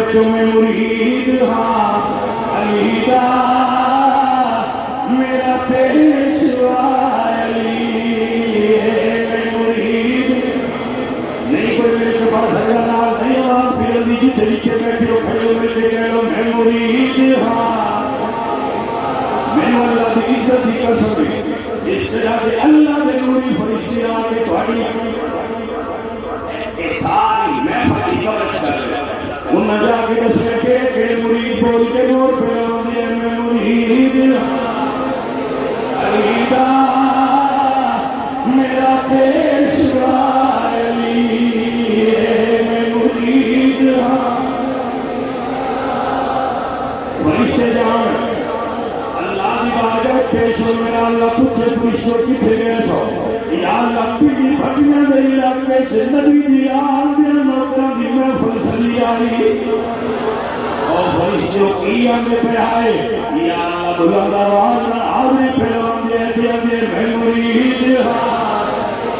بچوں میں مرید ہاں علی دا میرا پیشوا علی میں مرید نہیں کوئی میرے کے پاس حضرت نال نہیں ہوا پھر علی جی طریقے بیٹھے ہو کھڑے ہو بیٹھے گئے ہو میں مرید ہاں میں اللہ کی عزت کی قسم اس طرح سے اللہ کے نوری فرشتے آگے تھوڑی اے ساری محفل کی کورج کر انہاں جا کے دسے کہ مرید بول کے نور پھیلاؤ دیا میں مرید علی دا میرا پیشوا علی میں مرید فرشتے جان اللہ کی بارگاہ پیش ہو میرا اللہ پوچھے فرشتوں کتنے گئے سو یا اللہ پیڑی بھٹیاں دے علاقے زندگی دی آل دیا نوکرہ دی محفل صلی آئی اور فرشتوں کی آنے پہ آئے یا اللہ بلند آواز آنے پہ آنے دیا دے میں مرید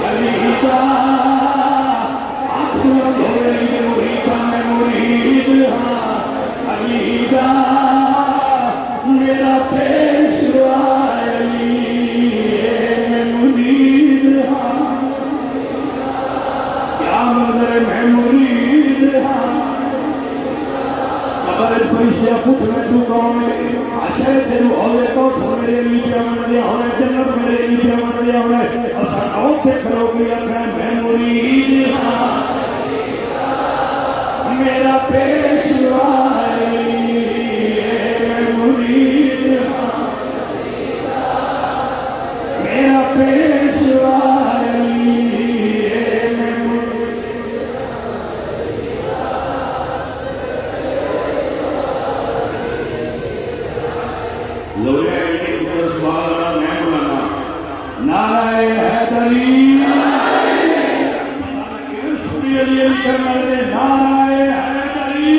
علی دا آنکھ بلند ہو رہی ہے میں مرید علی دا میرا پیشوا علی میں مرید کیا منظر میں مرید قبر فرشتے پوچھ میں تو کون ہے عشر تیرو اولے تو سب میرے لیے من دیا ہونے جنت میرے لیے من دیا ہونے اصلا اوتے کرو گیا کہ میں مرید میرا پیشوا علی میرا پیشوا علی لوہے کے اوپر سوال میں بولانا نعرہ حیدری سنی علی کرنا دے نعرہ حیدری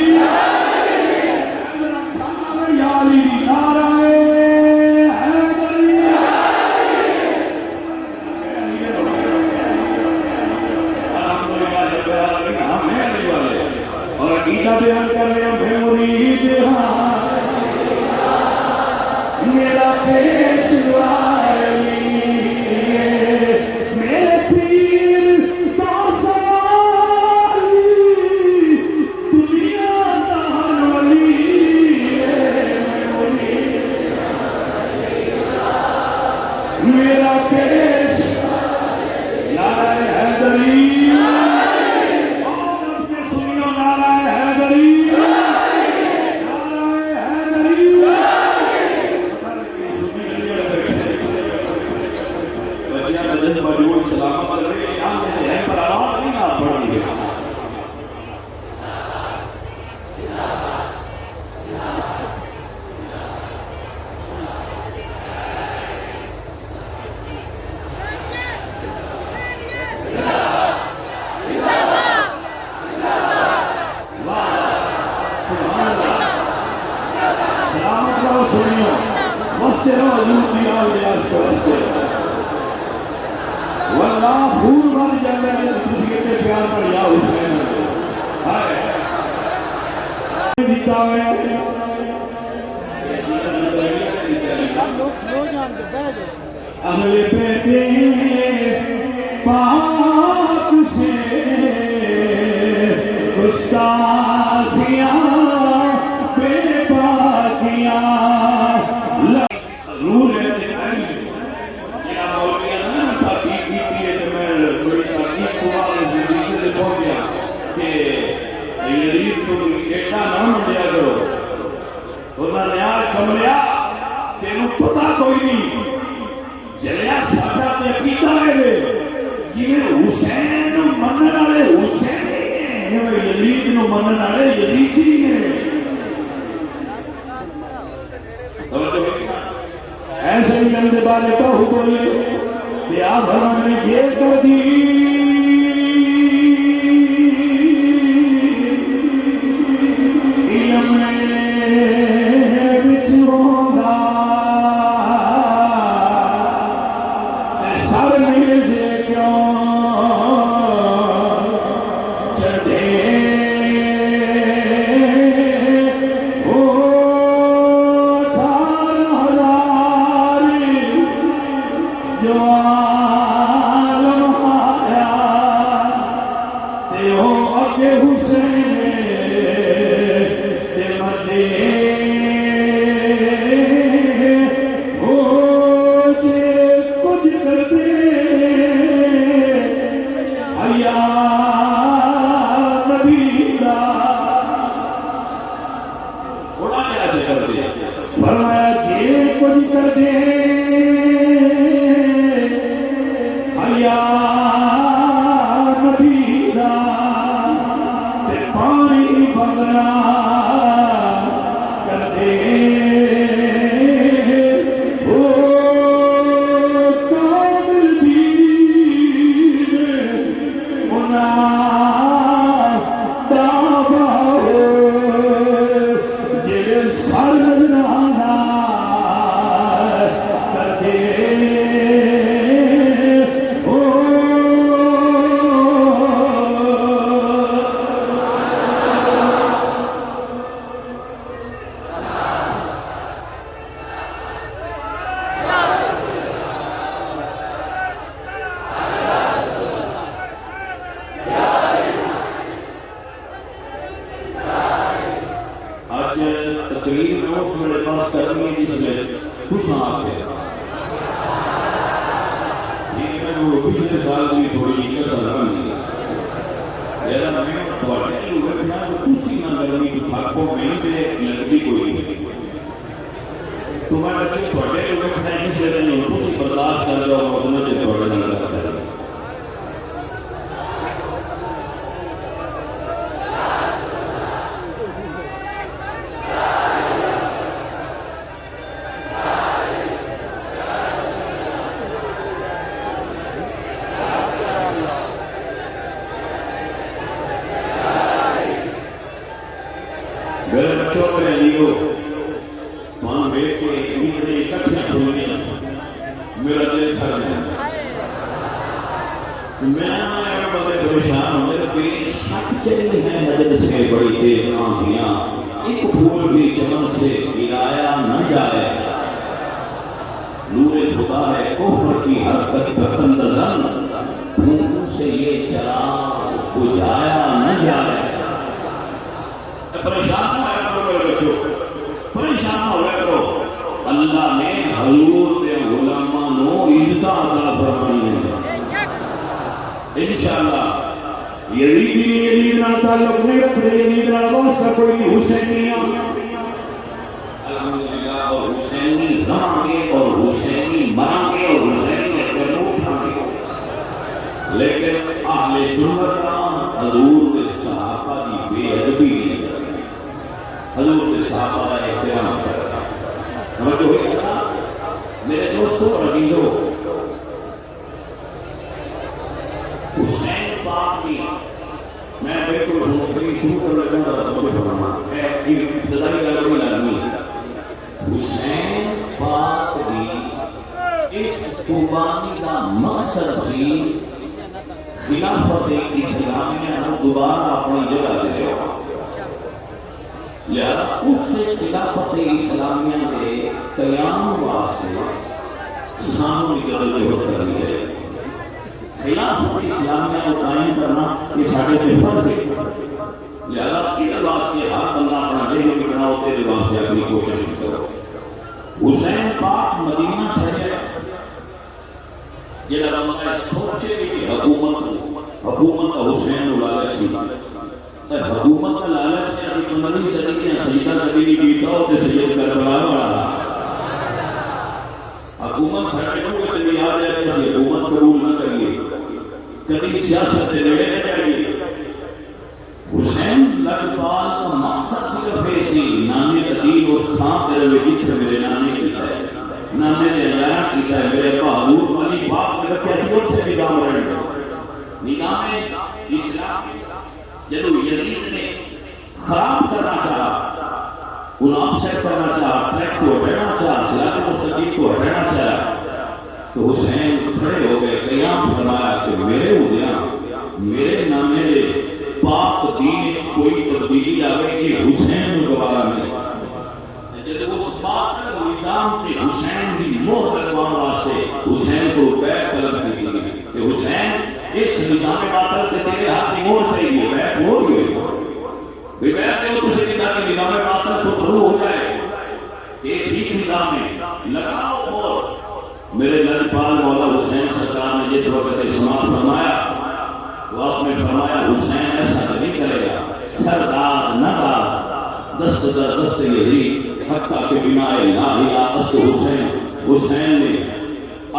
یا علی نعرہ بیان کر رہے ہیں میں مرید میرا پیشوا علی میرے پیر باسوالی دنیا دار ولی میں مرید میرا پیشوا نعرہ حیدری واللہ پھول بھر جانے ہیں کسی کے پیار پر یا حسین دیتا ہے اہل بیت پاک سے گستاخیاں بے باکیاں روح ہے پتا کوئی نہیں جلیا ساڈا تے عقیدہ ہے جویں حسین نو منن والے حسین ہیں یزید نو منن والے یزیدی ہیں ایسے ہی گندے والے تو بولے بیا بھرم نے یہ کر دی لمحایا تے او اگے حسین تے مدے او جے کچھ کر دے حیا نبی دا تھوڑا کیا کر دے فرمایا جے کچھ کر دے حیا نبی دا تے پانی بندنا کر دے او کامل دین انہاں دعویٰ ہو جے سر نظرانہ کر دے تقریر میں اس میرے پاس کرنی ہے جس میں کچھ آپ ہے یہ میں وہ پچھلے سال بھی تھوڑی کسر کرنی ہے لیکن میں تھوڑے لوگ اپنا کسی نہ کرنی تو تھاکوں میں تے لگتی کوئی نہیں تو میں بچے تھوڑے لوگ اپنا اس لیے نہیں کسی برداشت کر جاؤ اور اتنا تے تھوڑے نہ کرتا ہے میرے بچوں میرے لیو وہاں بیٹھ کے اتنے اکٹھے سننے میرا دل تھک جائے میں بڑے پریشان ہوں میرے پیٹ شک چلی ہے نظر سے بڑی تیز آندیاں ایک پھول بھی چمن سے گرایا نہ جائے نور خدا ہے کفر کی حرکت بخندزن بھونکوں سے یہ چراغ بجھایا نہ جائے پریشان ہو رہا کرو میرے بچوں پریشان ہو رہا کرو اللہ نے حضور کے علماء نو عزت عطا فرمائی ہے انشاءاللہ یزید نہ تعلق نہیں رکھ رہے یزید نہ واسطہ کوئی حسینیہ الحمدللہ اور حسینی رہاں گے اور حسینی مراں گے اور حسینی اکرمو اٹھاں گے لیکن اہل سنت حضور کے صحابہ کی بے ادبی نہیں حضور کے صحابہ کا احترام کرتا سمجھو ہوئی کرنا میرے دوستوں اور عزیزوں حسین پاک کی میں بالکل بہتری شروع کر لگا تھا مجھے فرما میں ابتدائی گلوی لازمی حسین پاک کی اس قربانی کا مقصد سی خلافت اسلامیہ دوبارہ اپنی جگہ دے رہے ہو لہذا اس سے خلافت اسلامیہ کے قیام واسطے سامنے کی ضرورت کرنی ہے خلافت اسلامیہ کو قائم کرنا یہ ساڑھے پہ فرض ہے لہذا یہ واسطے ہر بندہ اپنا ذہن بنا ہوتے ہیں واسطے اپنی کوشش کرو حسین پاک مدینہ چھڑے یہ لگا سوچے کہ حکومت حسین لالچ سی حکومت کا لالچ ہے کہ 15ویں صدی میں سیدہ نبی نے کیتا اور سید کربلا والا حکومت سرکوں کو چلی آ جائے تو حکومت قبول نہ کریے کبھی سیاست سے لڑے نہ جائیے حسین لگپال کا مقصد صرف ایسی نامی قدیم اس تھا تیرے ویدیت سے میرے نامی کیتا ہے نامی نے اعلان کیتا ہے میرے بہادور علی پاک میں رکھے سوچ سے نظام رہے نظام اسلام جنہوں یزید نے خراب کرنا چاہا ان آفسر کرنا چاہا ٹریک کو ہٹانا چاہا صراط مستقیم کو ہٹانا چاہا تو حسین کھڑے ہو گئے قیام فرمایا کہ میرے ہودیاں میرے نامے دے پاک دین کوئی تبدیلی آگئے کہ حسین کو دوبارہ نہیں جب اس باطل نظام کے حسین کی موت لگوان واسطے حسین کو بیعت طلب کی کہ حسین اس نظام باطل کے تیرے ہاتھ کی مور چاہیے، بیعت ہو گئی بھی بیعت دے تو اسے کہا کہ نظام باطل سے شروع ہو جائے، ایک ہی نظام میں لگاؤ اور میرے لجپال مولا حسین سرکار نے جس وقت اجتماع فرمایا وہ آپ نے فرمایا حسین ایسا نہیں کرے گا، سردار نہ دار دست در دست یزید حتیٰ کہ بنا لا الہ اس حسین، حسین نے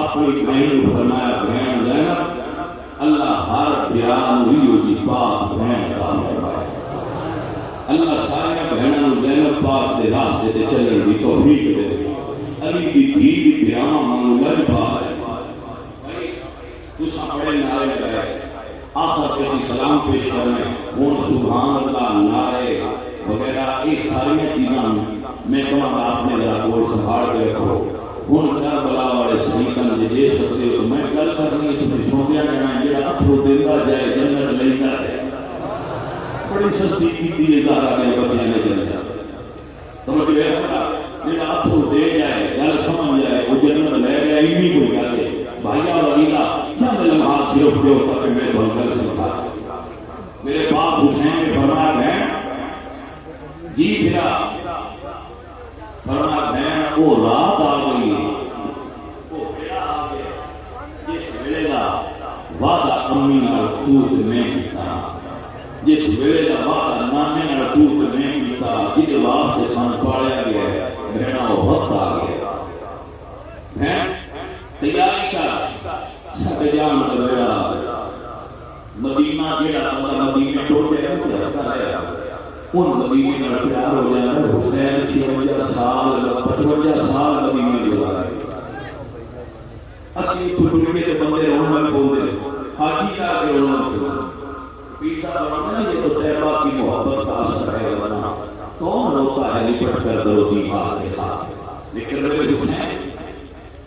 اپنی بہن کو فرمایا بہن زینب اللہ ہر بیان ہوئی پاک بہن کا فرمایا، اللہ سارے بہنوں زینب پاک دے راستے تے چلن دی توفیق دے، علی کی دھی بیان مانگو لجپال تو سامنے نعرے لگائے آخر کسی سلام پیش کرنے ہون سبحان اللہ نعرے وغیرہ ایک ساری چیزاں میں کہاں گا آپ نے ذرا کوئی سنبھال کے رکھو ہون کربلا والے سیدن جے دے سکتے ہو تو میں گل کرنی ہے تو پھر سوچیا کہنا ہے جیڑا اتھو دیندہ جائے جنت لیندہ ہے، بڑی سستی کی ادارہ گیا بچے نے جنت تو میں کہا جیڑا اتھو دے جائے گل سمجھ جائے وہ جنت لے گیا ہی نہیں کوئی گل ہے بھائیہ وغیرہ چند لمحات صرف جو ہوتا کہ میں بھلکر سمجھا سکتا میرے باپ حسین نے فرمایا بہن جی پھرا فرمایا بہن وہ رات آ گئی وہ پھرا آ گیا جس ویلے دا وعدہ امی نال توت میں کیتا جس ویلے دا وعدہ نانے نال توت میں کیتا جدے واسطے سان پاڑیا گیا بہنا وہ وقت آ گیا بہن تیاری کا سب جان دبیرا مدینہ جیڑا مدینہ ٹوٹ گیا وہ رفتہ ہے ان مدینہ میں پیار ہو جانا حسین 56 سال 55 سال مدینہ گزارا اسی ٹھٹکے تے بندے رونا بول دے حاجی کا کے رونا پیر صاحب فرماتے ہیں یہ تو طیبہ کی محبت کا اثر ہے ورنہ کون روتا ہے لپٹ کر درو دیوار کے ساتھ لیکن میرے حسین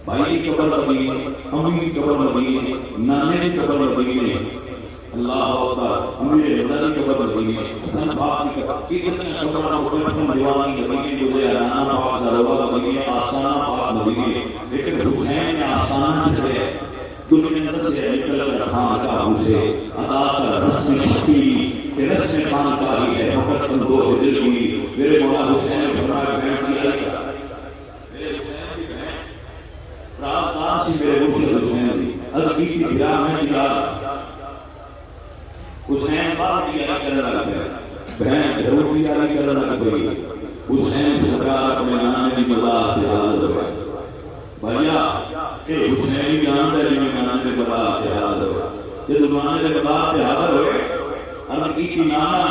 بھائی کی قبر مدینے امی کی قبر مدینے نانے کی قبر مدینے اللہ اکبر امیر مدنی قبر مدینے حسن پاک کی قبر اتنے قبروں کو قسم دیوانی مدینے گزرے ارانہ پاک دروازہ مدینے آستانہ پاک مدینے لیکن حسین نے آستانہ چھڑے دنیا سے نکل کر خان کا اسے ادا کر رسم شکیلی کہ رسم خان کا ہی ہے فقط ان دو دل ہوئی میرے مولا حسین نے فرمایا بہن کی علی کا میرے حسین کی بہن رازدار سی میرے مرشد حسین دی ادبی کی بھرا میں دیا حسین باپ کی علی کرنے لگ گئے بہن گھروں کی علی کرنے لگ گئی حسین سرکار اپنے نانے کی مزار پہ حاضر ہوئے بھائیا کہ حسین جان دے جنہیں نانے کے مزار پہ حاضر ہوئے جب نانے کے مزار پہ حاضر ہوئے ادبی کی نانا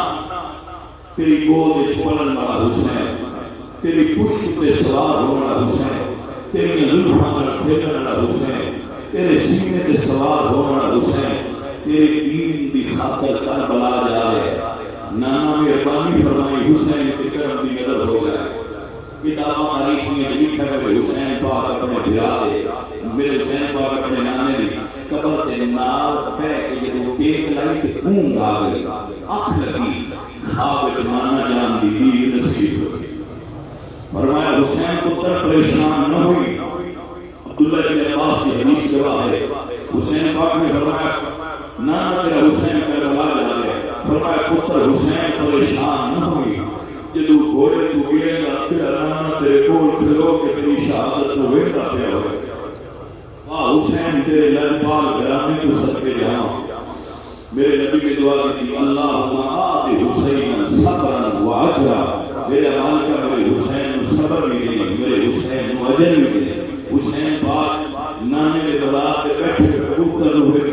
تیری گود چھپڑن والا حسین تیری پشت پہ سوار ہونے والا حسین تیری زلفاں پر پھیلنے والا حسین تیرے سینے پہ سوار ہونے والا حسین تیرے دین کی خاطر کربلا جا رہے نانا مہربانی فرمائی حسین کے کرم کی مدد ہو گیا کتاباں تاریخ میں لکھا ہے کہ حسین پاک اپنے بھرا دے میرے حسین پاک اپنے نانے دی قبر تے نال پہ کہ جدوں ٹیک لائی تے اونگ آ گئی اکھ لگی خواب وچ نانا جان دی دید نصیب ہوئی فرمایا حسین پتر پریشان نہ ہوئی عبداللہ بن عباس کی حدیث گواہ ہے حسین پاک نے فرمایا نانا تیرا حسین کربلا جا رہے فرمایا پتر حسین پریشان نہ ہوئی جدو گھوڑے تو گرے گا پھر نانا تیرے کول کھلو کہ تیری شہادت تو ویندہ پیا ہوئے واہ حسین تیرے لجپال گرامی کو صدقے جہاں میرے نبی کی دعا کی اللہم آت حسین صبرا و اجرا میرے مالکہ میرے حسین صبر ملے میرے حسین اجر ملے حسین پاک نانے کے دلات پہ بیٹھے کبوتر ہوئے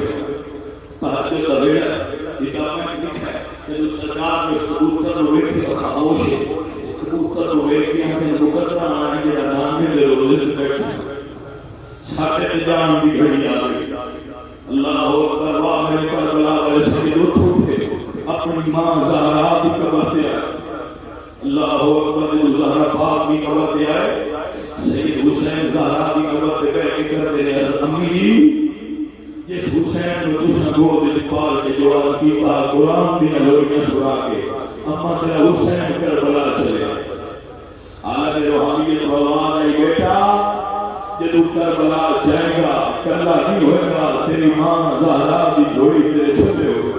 تحجد کا ویڑا کتاب میں لکھا ہے کہ سرکار میں کبوتر ہوئے تھے خاموش کبوتر ہوئے کہ ہمیں مقدرہ آنے کے ادان میں لے روزے بیٹھے ساٹھے جان کی گھڑی آ گئی اللہ اکبر واہ میرے کربلا والے سبھی اٹھ اٹھے اپنی ماں زہرا کی قبر پہ آئے اللہ اکبر زہرا پاک کی قبر پہ آئے سید حسین زہرا کی قبر پہ بیٹھ کر دے امی جس حسین کو تُس نگو دل پال کے جوان کیتا قرآن دیا لوگیاں سنا کے اما تیرا حسین کربلا چلے حالت روحانیت روان آئی بیٹا جدو کربلا جائے گا کلا نہیں ہوئے گا تیری ماں زہرا کی جوڑی تیرے چھلے ہو.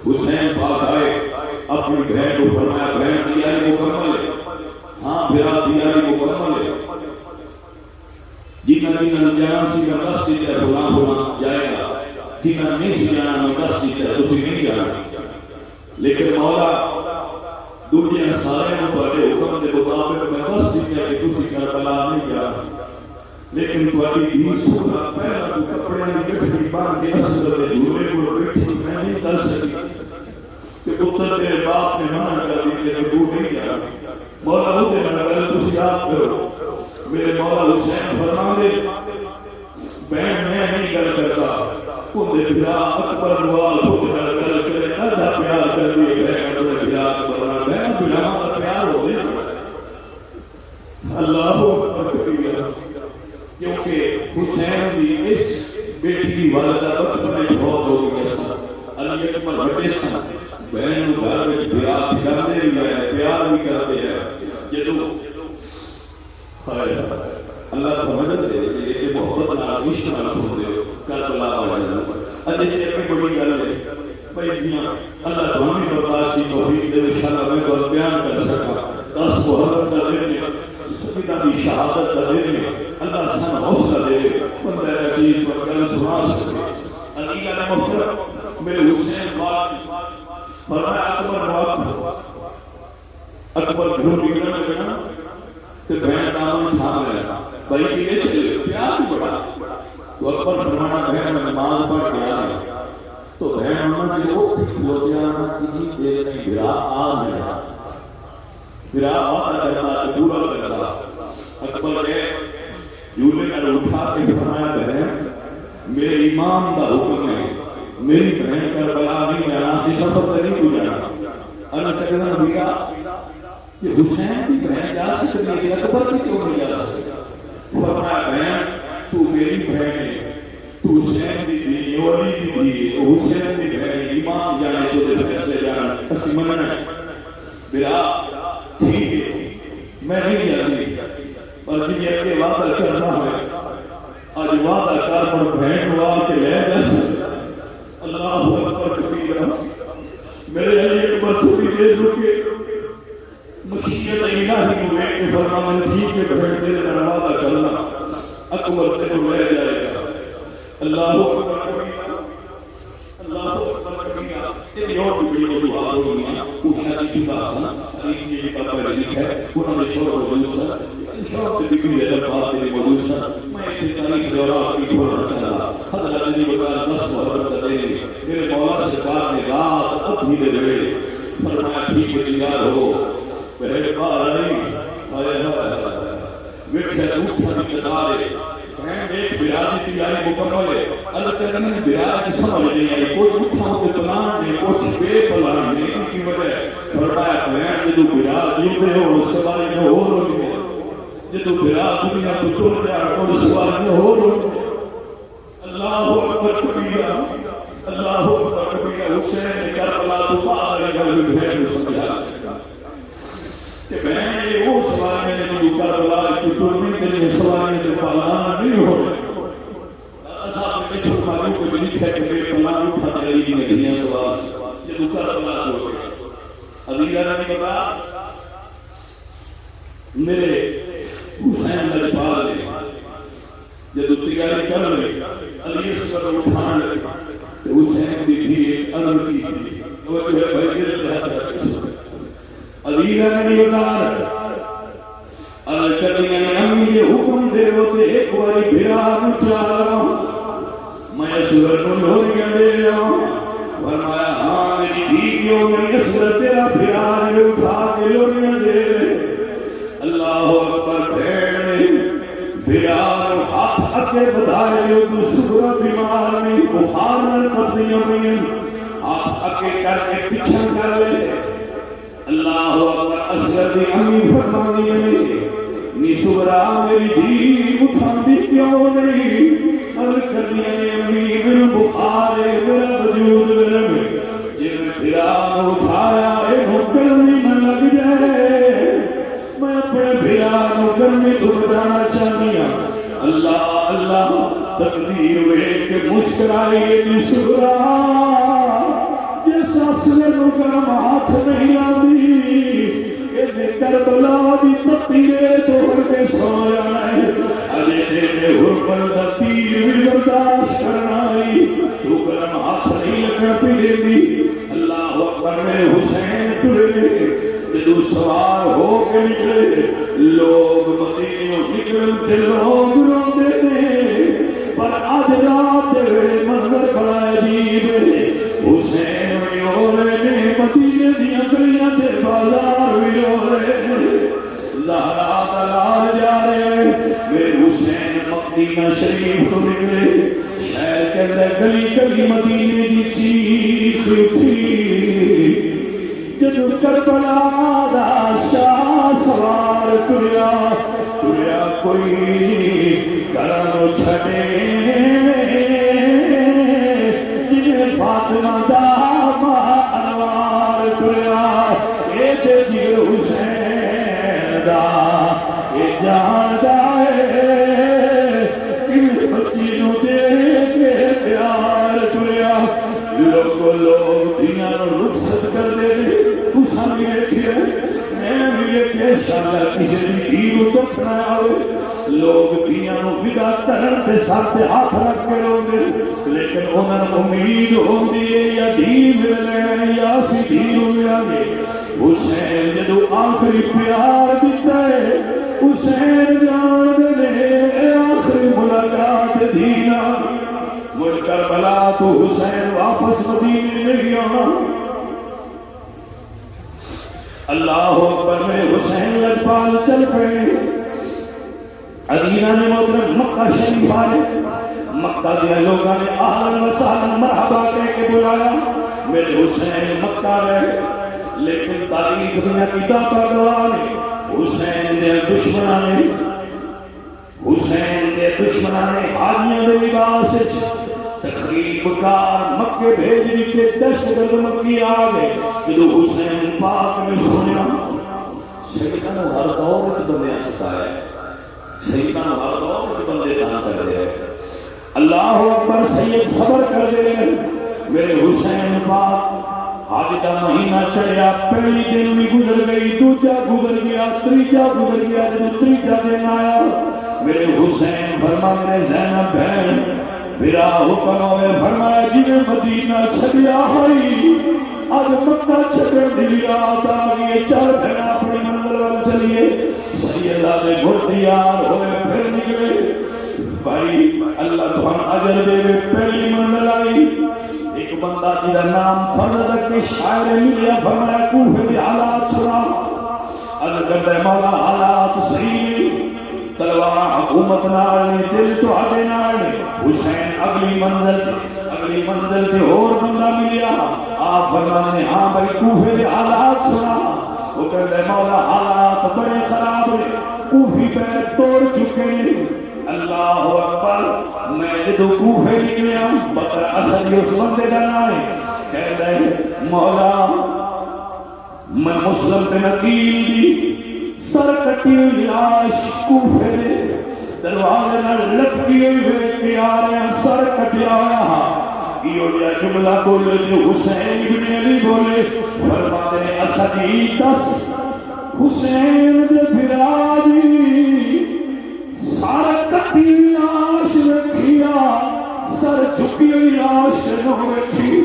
حسین پاک آئے اپنی بہن کو فرمایا بہن تیاری مکمل ہے؟ ہاں بھرا تیاری مکمل ہے. جنہ جانا سی کا دس کی طرح فلاں جائے گا, جنہ نہیں سی جانا میں دس کی طرح تسی نہیں جانا. لیکن مولا دنیا سارے تھوڑے حکم کے مطابق میں دس کی طرح کہ تسی کربلا نہیں جانا. لیکن تھوڑی دھی سونا پہلا تو کپڑے کی گٹھی باندھ کے اصل کے جھولے کو بیٹھی میں نہیں کر سکی کہ پتر تیرے باپ نے منع کر دی کہ تو نہیں جانا. مولا وہ دینا پہلے تسی یاد کرو. میرے مولا حسین فرماندے بہن میں نہیں گل کرتا تھے بھرا اکبر نوال خود گل کرے ادھا پیار کر دیے بہن تھے بھرا اکبر نوال بہن بھرا کا پیار ہو گیا. اللہ اکبر کبیرہ. کیونکہ حسین کی اس بیٹی کی والدہ بچپن میں فوت ہو گیا. علی اکبر بڑے سن بہن گھر میں بھرا کرتے بھی ہے پیار بھی کرتے ہیں. جدو اللہ کو مدد دے کہ محبت نال عشق نال سن دے کربلا والے اجے ایک بڑی گل ہے بھائی میاں اللہ تمہیں برداشت کی توفیق دے انشاءاللہ میں تو بیان کر سکا 10 محرم کا دن ہے سیدہ کی شہادت کا دن ہے. اللہ سن حوصلہ دے بندہ عزیز پر گل سنا سکے. علی کا محترم میرے حسین پاک فرمایا اکبر گھر نکلنا لگا تو بہن دامن تھام لینا بھائی کہ یہ چلے پیار بھی بڑا. تو اکبر فرمانا بہن میں نماز پڑھ کے آ گیا تو بہن انہوں نے وہ کھلو دیا کتنی دیر میں بھرا آ گیا. بھرا وعدہ کرتا تو پورا کرتا. اکبر نے جھولے میں اٹھا کے فرمایا بہن میرے امام کا حکم ہے میری بہن کربلا نہیں جانا سی سفر نہیں کو جانا. اللہ تکنا بھیا کہ حسین کی بہن جا سکتی ہے اکبر کی کیوں نہیں جا سکتی. فرمایا بہن تو میری بہن ہے تو حسین کی دی ولی کی دی حسین کی بہن امام جانے تو دے فیصلے جانا اسی مننا بلا ٹھیک ہے میں نہیں جاتی پر جی یہ کہ وعدہ کرنا ہے آج وعدہ کر پر بہن ہوا کے لے جس. اللہ اکبر کبیرہ. میرے علی اکبر تھوڑی دیر رکے مشیت الہی ہوئے کہ فرمان ٹھیک ہے بہن تیرے وعدہ کرنا اکبر تیرے لے جائے گا. اللہ اکبر کبیرہ. اللہ اکبر کبیرہ. یہ اور بھی بڑی دعا ہوئی ہے وہ شادی کی بات ہے علی کی بات پر لکھا ہے انہوں نے شور موجود سر شور کے ذکر ہے بات میری موجود سر میں اس تاریخ دوران کی کھولنا چاہتا حضرت علی بکار 10 محرم کا دن میرے مولا سرکار نے رات ابھی دے رہے فرمایا ٹھیک تیار ہو پہلے بار آئی آئے ویٹھے اٹھا بھی قدارے ایک برادی تیاری مکمل ہے. اللہ کرنے برادی سمجھ نہیں آئی کوئی اٹھا ہوتے پلان نہیں کچھ بے پلان نہیں ان کی وجہ فرمایا بہن جدو برادی میں ہو سواری میں ہو رہی ہے جدو برادی دنیا تو ٹوٹ جا اور سواری میں ہو رہی ہے. اللہ اکبر کبیرہ. اللہ اکبر کبیرہ. حسین کربلا تو باہر گل بہن سمجھا کہ بہن یہ وہ سواری میں جو کربلا کی ٹورنے کے لیے سواری سے پالان نہیں ہو رہے. صاحب نے کچھ معلوم کو بھی لکھا کہ بے پلان اٹھا دے گی نگریاں سوال یہ دکھا کربلا ہو گیا. علی نے کہا میرے حسین لجپال نے جب تیاری کر رہے علی اس پر اٹھان لگے تو حسین بھی بھی ایک عرب کی تھی وہ جو ہے بھائی گرد رہا علی نے کہا الکرنی امی یہ حکم دے ہوتے ایک باری بھرا چاہا میں سورت لوریاں دے جاؤں. فرمایا ہاں میری بیویوں میں اسرت تیرا بھرا نے اٹھا کے لوریاں دے دے. اللہ اکبر. بھیڑ بھرا ہاتھ اکے بدھائے تو سورت بیمار میں بخار میں پتنیوں میں ہاتھ اکے کر کے پیچھا کر لے. اللہ اکبر. اسرت امی فرمانی ہے نی سبرا میری دی اٹھاندی کیوں نہیں. الکرنی امی من بخار میرا وجود گرم یہ میں بھرا اٹھایا اے گرمی نہ لگ جائے. میں اپنے بھرا گرمی کو بچانا چاہتی ہوں. اسرائیل سورا جس اصلے نو گرم ہاتھ نہیں آدھی کربلا دی تطیرے توڑ کے سو جانا ہے اجے تیرے حرمت دا تیر بھی برداشت کرنا ہے تو گرم ہاتھ نہیں لگنا پیرے دی اللہ اکبر میں حسین ترے جدو سوار ہو کے نکلے لوگ مدینے نکلتے لوگ روتے نے پر آج رات ویلے منظر بڑا عجیب ہے حسین بھی رو رہے نے مدینے دیا گلیاں تے بازار بھی رو رہے نے زہرا دلال جا رہے ہیں میرے حسین مدینہ شریف تو نکلے شہر کے اندر گلی گلی مدینے کی چیخ اٹھی جدو کربلا دا شاہ سوار تریا تریا کوئی گھرانو چھڑے جنہیں فاطمہ دا ماں انوار تریا اے جی حسین دا اے جان دا بچی نو دے کے پیار تریا لوگ دنیا نو رخصت کر دے تساں بھی دیکھے میں بھی دیکھے شاید کسی نے دین دکھ نہ آئے لوگ دنیا نو ودا کرن تے سر تے ہاتھ رکھ کے روندے لیکن انہاں نوں امید ہوندی ہے یا دین ملے یا سی دین ملے حسین جدو آخری پیار دیتا ہے حسین جان دے آخری ملاقات دینا مڑ کربلا تو حسین واپس مدینے نہیں آنا اللہ اکبر میں حسین لجپال چل پڑے ادینہ نے محترم مکہ شریف آئے مکہ دیا لوگوں نے اہلا و سہلا مرحبا کہہ کے بلایا میرے حسین مکہ رہے لیکن تاریخ دنیا کی داتا گواہ نے حسین دے دشمنان نے حاجیاں دے لباس تقریب کار مکے بھیجنے کے دشت گرد مکی آگے جدو حسین پاک نے سنیا سیدان ہر دور کے بندے سکھایا سیدان ہر دور کے بندے دان کر دے اللہ اکبر سید صبر کر دے میرے حسین پاک آج کا مہینہ چڑھیا پہلی دن بھی گزر گئی دوجا گزر گیا تیجا گزر گیا جب تیجا دن آیا میرے حسین فرما میرے زینب بہن میرا حکم ہوئے فرمایا جنہیں مدینہ چھڑیا ہوئی آج مکہ چھڑن دلیا آگئے چل پھینا اپنی منزل وال چلیے سیدہ دے گھردیار ہوئے پھر نکلے بھائی اللہ تو ہم اجر دے پہلی منزل آئی ایک بندہ جیدہ نام فرد کے شاعر ملیا فرمایا کوفے بھی حالات سنا اللہ کردہ مولا حالات صحیح تلوار حکومت نارنے دل تو آگے نارنے حسین اگلی منزل پہ اور بندہ ملیا آپ فرمانے ہاں بھائی کوفے دے حالات سنا وہ کہتے مولا حالات بڑے خراب ہیں کوفی پیر توڑ چکے ہیں اللہ اکبر میں جدو کوفے نکلیا بکر اسد اس بندے کا نام ہے کہہ رہے مولا میں مسلم پہ نقیل دی سر کٹی ہوئی لاش کوفے دے دروازے نہ لٹکی ہوئی کے آ رہے ہیں سر کٹیا ہوا یہ جا جملہ بولے جو حسین بن علی بولے فرماتے ہیں اسدی دس حسین دے بھراجی سر کٹی ہوئی لاش رکھیا سر جھکی ہوئی لاش نہ رکھی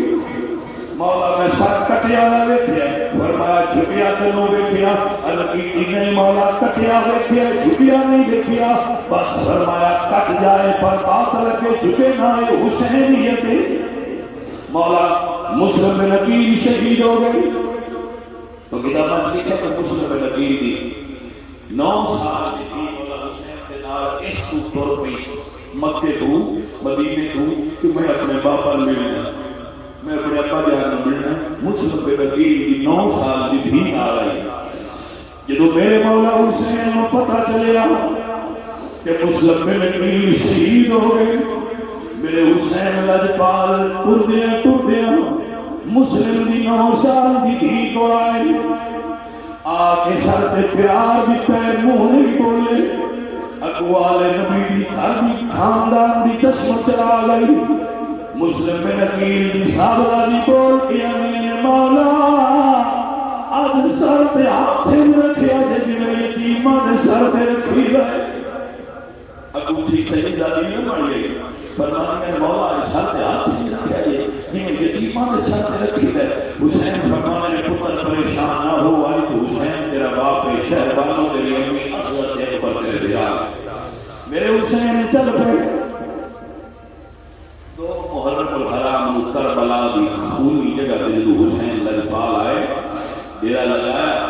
مولا میں سر کٹیا نہ دیکھیا فرمایا جھکیا تو نہ دیکھیا الگی نہیں مولا کٹیا دیکھیا جھکیا نہیں دیکھیا بس فرمایا کٹ جائے پر بات لگے جھکے نہ حسینیت مولا مسلم بن عقیل شہید ہو گئی تو کتاب لکھا کہ مسلم بن عقیل دی 9 سال کی مولا حسین کے نال اس طور پہ مکے تو مدینے تو کہ میں اپنے باپا ملنا میں اپنے ابا جان ملنا مسلم بن عقیل کی 9 سال کی بھی آ رہی جدو میرے مولا حسین کو پتہ چلیا کہ مسلم بن عقیل شہید ہو گئے میرے حسین لجپال ٹردیاں مسلم دی 9 سال کی دھی کو آئے آکے سر پہ پیار بھی پیر منہ نہیں بولے اقوال نبی دی گھر دی خاندان دی چشم چلا گئی مسلم بن عقیل دی صاحب راضی بول کے امین مولا اب سر پہ ہاتھ رکھیا جی میں یتیماں نے سر پہ رکھی ہے ابو سی صحیح راضی نہیں بن گئی فرمایا مولا سر پہ ہاتھ رکھیا ہے جی میں یتیماں نے سر پہ رکھی ہے حسین فرمانے پتر پریشان نہ ہو آئی تو حسین تیرا باپ شہربانوں تیری امی اصغر تیرے پر تیرے دیا میرے حسین چل پڑے تو محرم الحرام کربلا دی خونی جگہ تے جو حسین لجپال آئے ڈیرا لگایا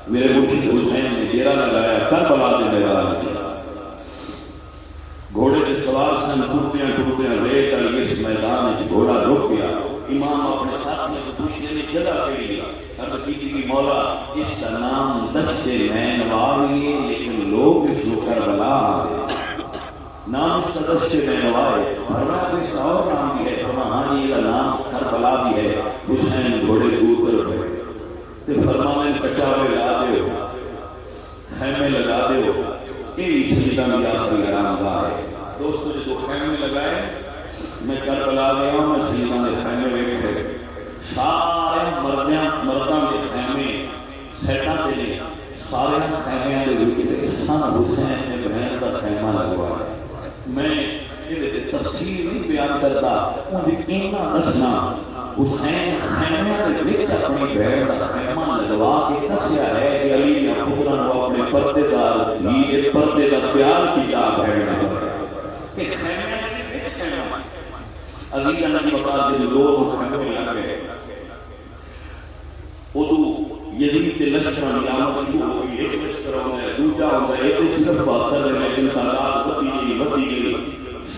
میرے مرشد حسین نے ڈیرا لگایا کربلا دے میدان میں گھوڑے کے سوار سن ٹوٹیاں ریت والی اس میدان میں گھوڑا رک گیا امام اپنے ساتھیوں کو پوچھنے نے جگہ پڑی عرض کی کہ مولا اس کا نام دشت نینوا ہے لیکن لوگ اس کو کربلا نام اس کا دشت نینوا ہے فرمایا کوئی اس اور نام بھی ہے فرمایا یہ کا نام کربلا بھی ہے حسین گھوڑے دور کر گئے تو فرمانے کچاوے لگا دے ہو خیمے لگا دے ہو یہ سجدہ میں آخری آرام گاہ ہے دوستو جو خیمے لگائے میں کربلا گیا ہوں میں سجدہ میں خیمے بیٹھے سارے مرداں کے خیمے سیٹاں دے لیں سارے خیمیاں دے لئے سن حسین نے بہن کا خیمہ لگوا ہے میں یہ تفسیر نہیں بیان کرتا ان کی قیمہ نسنا حسین خیمیاں دے لئے اپنی بہن کا خیمہ لگوا کے نسیا ہے کہ علی نے پتران کو اپنے پردے دار دھیئے پردے دار پیار کیا بہن کہ خیمیاں دے لئے خیمہ عزیز اللہ کی بقات دے لوگ خیمے لگے ادو یزید کے لشکرہ میں آمد شروع ہوئی ایک لشکرہ میں دوجہ ہوتا ہے ایک صرف باتر ہے لیکن تعداد بڑھتی گئی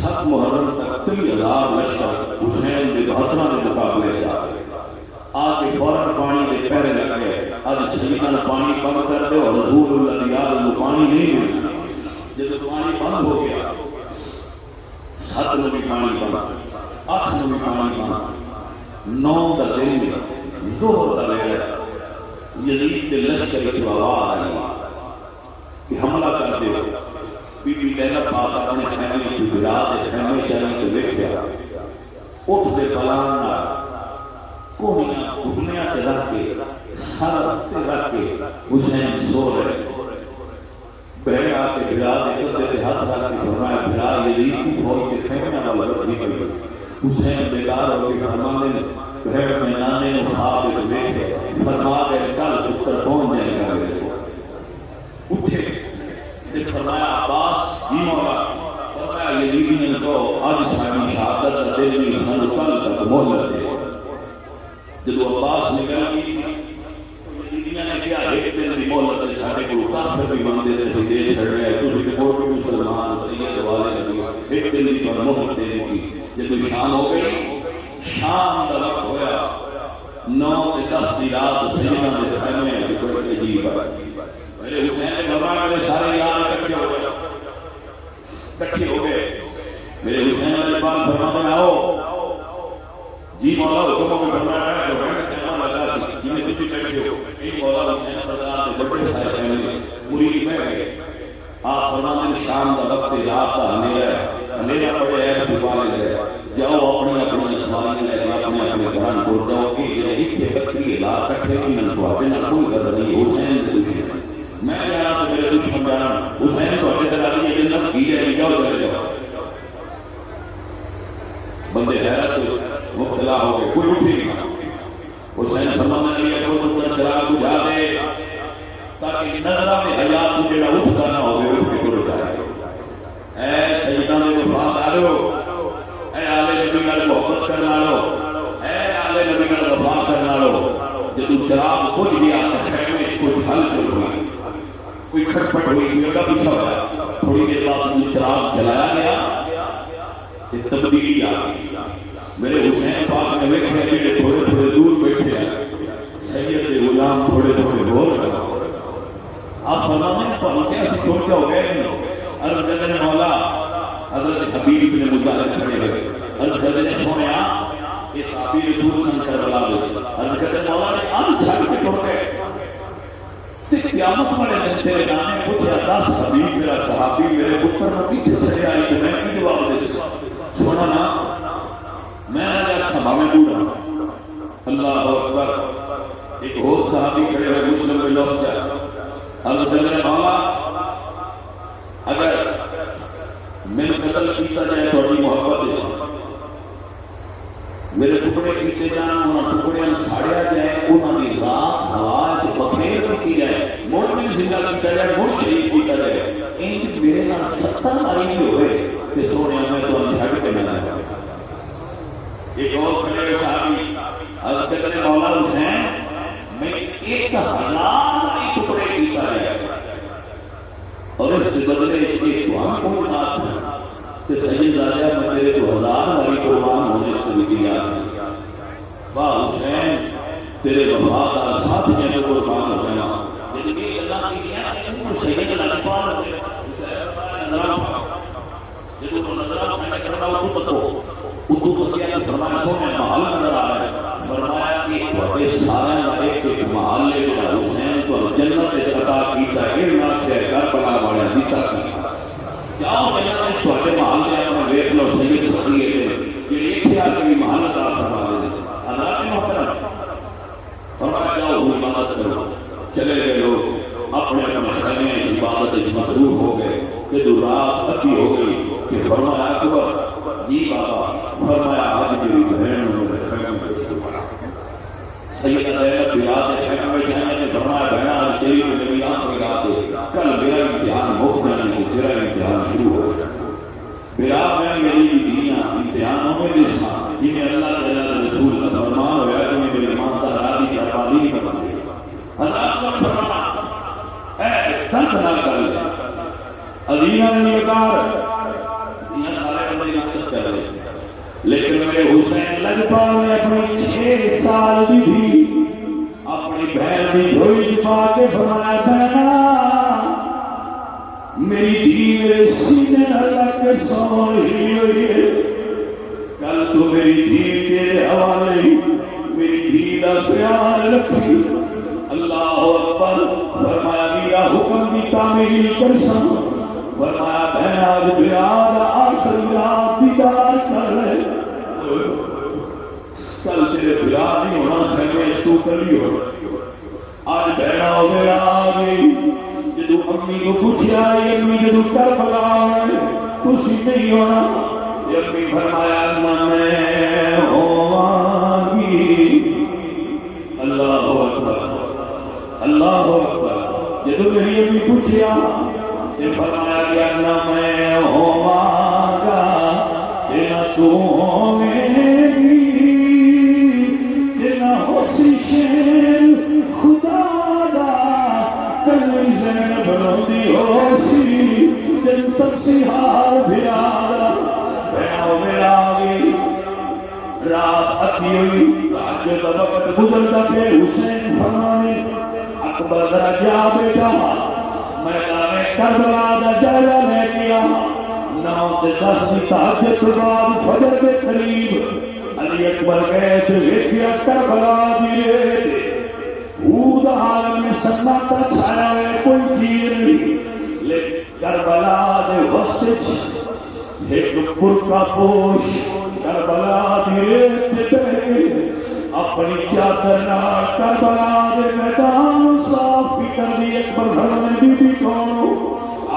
7 محرم تک 30,000 لشکر حسین کے 72 کے مقابلے جا آج کے فوراً پانی کے پہرے لگ گئے آج سیدنا پانی بند کر دے اور حضور اللہ دیار وہ پانی نہیں ہوئی جب پانی بند ہو گیا 7 نبی پانی بند 8 نبی پانی بند 9 کا دن میں زہر کا لے یزید کے لشکر کی آواز آئی کہ حملہ کر دے بی بی لیلا پاک اپنے خیمے کی براد خیمے چلنے کو لے گیا اٹھ دے بلانا کوہیاں گھٹنیاں تے رکھ کے سر تے رکھ کے حسین سو رہے بہن آ کے براد کندھے تے ہاتھ رکھ کے فرمایا براد یزید کی فوج کے خیمے والا لگی گئی حسین بیدار ہو کے فرمانے بہن میں نانے نے خواب کو دیکھے فرما دے کل پتر پہنچ جائے گا اٹھے نے فرمایا عباس جی مولا فرمایا یزیدین کو آج سامی شہادت دے بھی سن کل تک مہلت دے جب عباس نکل گئی یزیدین نے کیا ایک دن بھی مہلت دے ساڑھے کو کافر بھی بندے دے سے دے چھڑ رہے تو سے کوٹ مسلمان سید والے نبی ایک دن بھی مہلت دے کی جب شام ہو گئی شام کا وقت ہویا 9 سے 10 کی رات سیدنا نے خیمے میں کوئی عجیب ہے میرے حسین نے فرمایا میرے سارے یار اکٹھے ہو گئے میرے حسین نے بات فرمایا آؤ جی مولا حکم میں فرمایا ہے تو میں خیمہ لگا سی جنہیں کسی بیٹھے ہو ایک مولا حسین سرکار نے بڑے سارے خیمے مرید میں گئے آپ فرمانے شام کا وقت رات کا اندھیرا پڑے ہے چھپا لے گئے جاؤ اپنی اپنی سوالی لے کے اپنے گھران کو جاؤ کہ یہ ایک بکری لا کٹھے کی من کو اپنے کوئی غرض نہیں حسین کے دشمن میں جانا تو میرے دشمن جانا حسین کو اپنے دلالی یہ جنت کی ہے جاؤ چلے جاؤ بندے حیرت مبتلا ہو گئے کوئی اٹھی نہیں حسین فرمانا لیا کوئی اپنا چراغ بجھا دے تاکہ نظرہ میں حیات کو جڑا اٹھتا نہ ہو گئے اٹھ کے کو اٹھائے اے سیدہ میں وفادارو اے آلے نبی نال محبت کرنا لو اے آلے نبی نال وفا کرنا لو جب چراغ بجھ گیا تو خیمے اس کو چھل کر ہوئی کوئی کھٹپٹ ہوئی کوئی اگا پیچھا ہوا تھوڑی دیر بعد چراغ جلایا گیا یہ تبدیلی آ گئی میرے حسین پاک نے دیکھے کہ تھوڑے تھوڑے دور بیٹھے ہیں سید غلام تھوڑے تھوڑے بول رہے آپ فرمانے پر کیا سے چھوڑ کے ہو گئے عرض کرنے مولا حضرت حبیب بن مظاہر کھڑے ہوئے عرض کرنے سویا یہ صحابی رسول سن کربلا میں عرض کرنے مولا نے آن چھڑ کے ٹوڑ گئے تے قیامت والے دن تیرے نانے پوچھا 10 حبیب میرا صحابی میرے پتر میں پیچھے سے آئی تو میں کی جواب دے سونا نا بھاویں بوڑھا اللہ اکبر ایک اور صحابی کھڑے ہوئے مسلم میں لوٹ جائے حضرت نے مولا اگر میں قتل کیتا جائے تھوڑی محبت ہے میرے ٹکڑے کیتے جان انہاں ٹکڑے ساڑیا جائے انہاں دی رات ہوا چ بخیر کی جائے مومن زندہ کیتا جائے موت شہید کیتا جائے ان میرے نال 70 ماری بھی ہوئے کہ سونے میں تو چھڈ کے نہ جاؤں ایک اور کھڑے صحابی حضرت نے مولا حسین میں 1000 ٹکڑے کیتا جائے اور اس کے بدلے اس کی دعا کو بات ہے کہ سید راجہ میں تیرے 2000 والی قربان ہونے سے بھی دیا واہ حسین تیرے وفادار ساتھیوں کو قربان ہو گیا لیکن یہ اللہ کی دیا سید الاسفار حسین نظرہ میں نے کرنا اردو تو کیا کہ فرمایا سونے محل نظر آ رہا ہے فرمایا کہ بڑے سارے کا ایک محل لے گا حسین تو جنت عطا کیتا ہے یہ نہ کہ کربلا والا دیتا جاؤ جنت میں چھوٹے محل لے اپنا دیکھ لو سید صدیے تھے یہ ایک سے آگے بھی محل عطا فرما دے حضرات محترم فرمایا جاؤ وہ عبادت کرو چلے گئے لوگ اپنے اپنے خیمے عبادت مصروف ہو گئے کہ جو رات اتی ہو گئی کہ فرمایا اکبر جی بابا فرمایا آج میری بہن میرے خیمے میں چھوڑا سید علیہ بلاد خیمے میں جانے نے فرمایا بہن آج تیری کو میری آنکھ رات ہے کل میرا امتحان ہو جانے کو تیرا امتحان شروع ہو جائے بلاد میں میری دنیا امتحانوں میں بھی ساتھ جنہیں اللہ تعالیٰ رسول کا فرمان ہوا کہ میری ماتا رادی کا پالی نہیں بنا دے اللہ کو فرمان اے دن بنا کر لے عظیمہ نے نکار یہ سارے بندے مقصد کر رہے لیکن میرے حسین لجپال نے اپنی 6 سال دی تھی اپنی بہن بھی دھوئی چھپا کے فرمایا بہنا میری دھی میرے سینے اللہ کے سوئی ہوئی ہے کل تو میری دھی تیرے حوالے میری دھی کا خیال رکھی اللہ اکبر فرمایا میرا حکم بھی تعمیل کر سکوں فرمایا بہن آج بیاد آخری رات دیدار کر رہے کل تیرے بیاد نہیں ہونا خیمے سو کری ہو آج بہنا ہو میرا آگئی جدو امی کو پوچھا یہ امی جدو کربلا ہے کچھ نہیں ہونا یہ امی فرمایا میں ہوگی اللہ اکبر اللہ اکبر جدو میری امی پوچھا یہ فرمایا کہ نہ میں ہوگا نہ تو ہوگی نہ ہوسی شیر خدا دا کلی زینب روندی ہوسی جن تک سیحار بھیادا بہنوں میرا آگئی رات اتی ہوئی تحجد وقت گزرتا پہ حسین فرمانے اکبر ذرا جا بیٹا میدان کربلا دا جائزہ لے لیا 9-10 تحجد بعد فجر کے قریب علی اکبر گئے تو ویکھیا کربلا دیے اود عالم میں سناٹا چھایا ہے کوئی چیز نہیں لیکن کربلا دے وسط ایک برقع پوش کربلا دیے تے اپنی چادر نال کربلا دے میدان صاف بھی کر دی اکبر گھر میں بی بی کون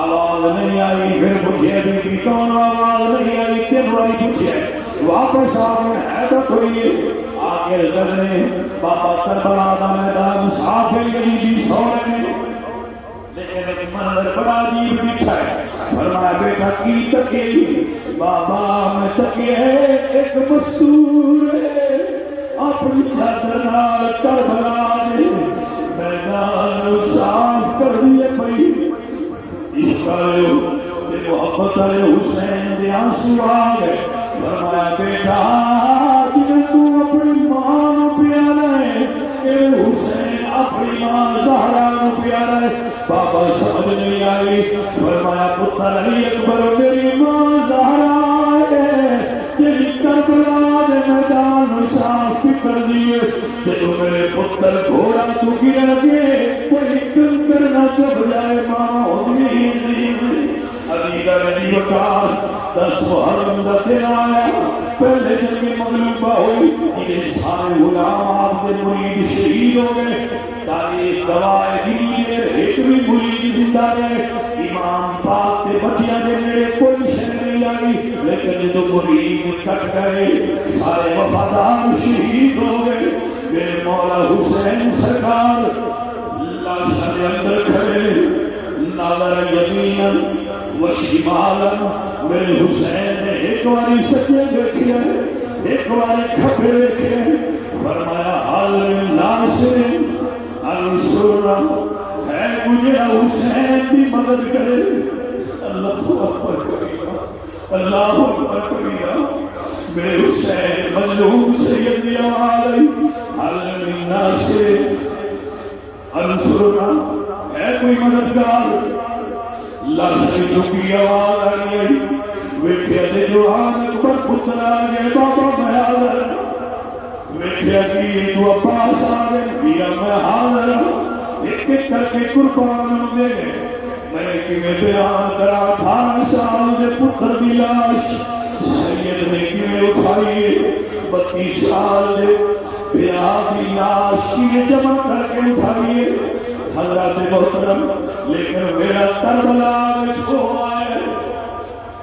آواز نہیں آئی پھر پوچھے بی بی کون آواز نہیں آئی پھر بڑی پوچھے واپس آگے حیدت ہوئی آگے لگنے بابا کربلا دا میدان صاف ہے بی بی سو رہے لیکن ایک منظر بڑا عجیب بٹھا ہے فرمایا بیٹا کی تکی بابا میں تکی ہے ایک مستور ہے اپنی چادر نال کربلا نے میدان صاف کر دیے پئی اس کرے محبت حسین دے آنسو آ گئے فرمایا بیٹا جنہیں تو اپنی ماں پیارا ہے اے حسین اپنی ماں زہرا پیارا ہے بابا سمجھ نہیں آئی فرمایا پتر علی اکبر میری ماں زہرا ہے تیری کربلا دے میدان صاف کر دیے جب میرے پتر گھوڑا تو گرا کے کوئی کنکر نہ چب جائے ماں ہوگی نہیں علی کا نہیں وکار 10 محرم دا دن آیا پہلے جنگ مغلوبہ ہوئی یہ سارے غلام آپ کے مرید شہید ہو گئے تاریخ گواہ ہے ایک بھی مرید زندہ رہے امام پاک کے بچیاں کے میرے کوئی شہر نہیں آئی لیکن جو مرید کٹ گئے سارے وفادار شہید ہو گئے میرے مولا حسین سرکار لاشا کے اندر کھڑے نظر یمینا و شمالا میرے حسین نے ایک باری سجے دیکھے ایک باری کھپے دیکھے فرمایا حال من ناصر انصرنا ہے مجھے حسین کی مدد کرے اللہ اکبر کبیرہ اللہ اکبر کبیرہ میرے حسین مظلوم سیدی آواز آئی حال من ناصر انصرنا ہے کوئی مددگار لاشے چکی آواز آئی ویکھیا تے جوان اکبر پتر آ گئے بابا میں حاضر ویکھیا کہ تو عباس آ گئے کیا میں حاضر ایک ایک کر کے قربان دے گئے میں کہ میں بیان کرا 18 سال دے پتر دی لاش سید نے کہ میں اٹھائی 32 سال دے بیان دی لاش کی جمع کر کے اٹھائی حضرات محترم لیکن میرا کربلا میں چھوڑا ہے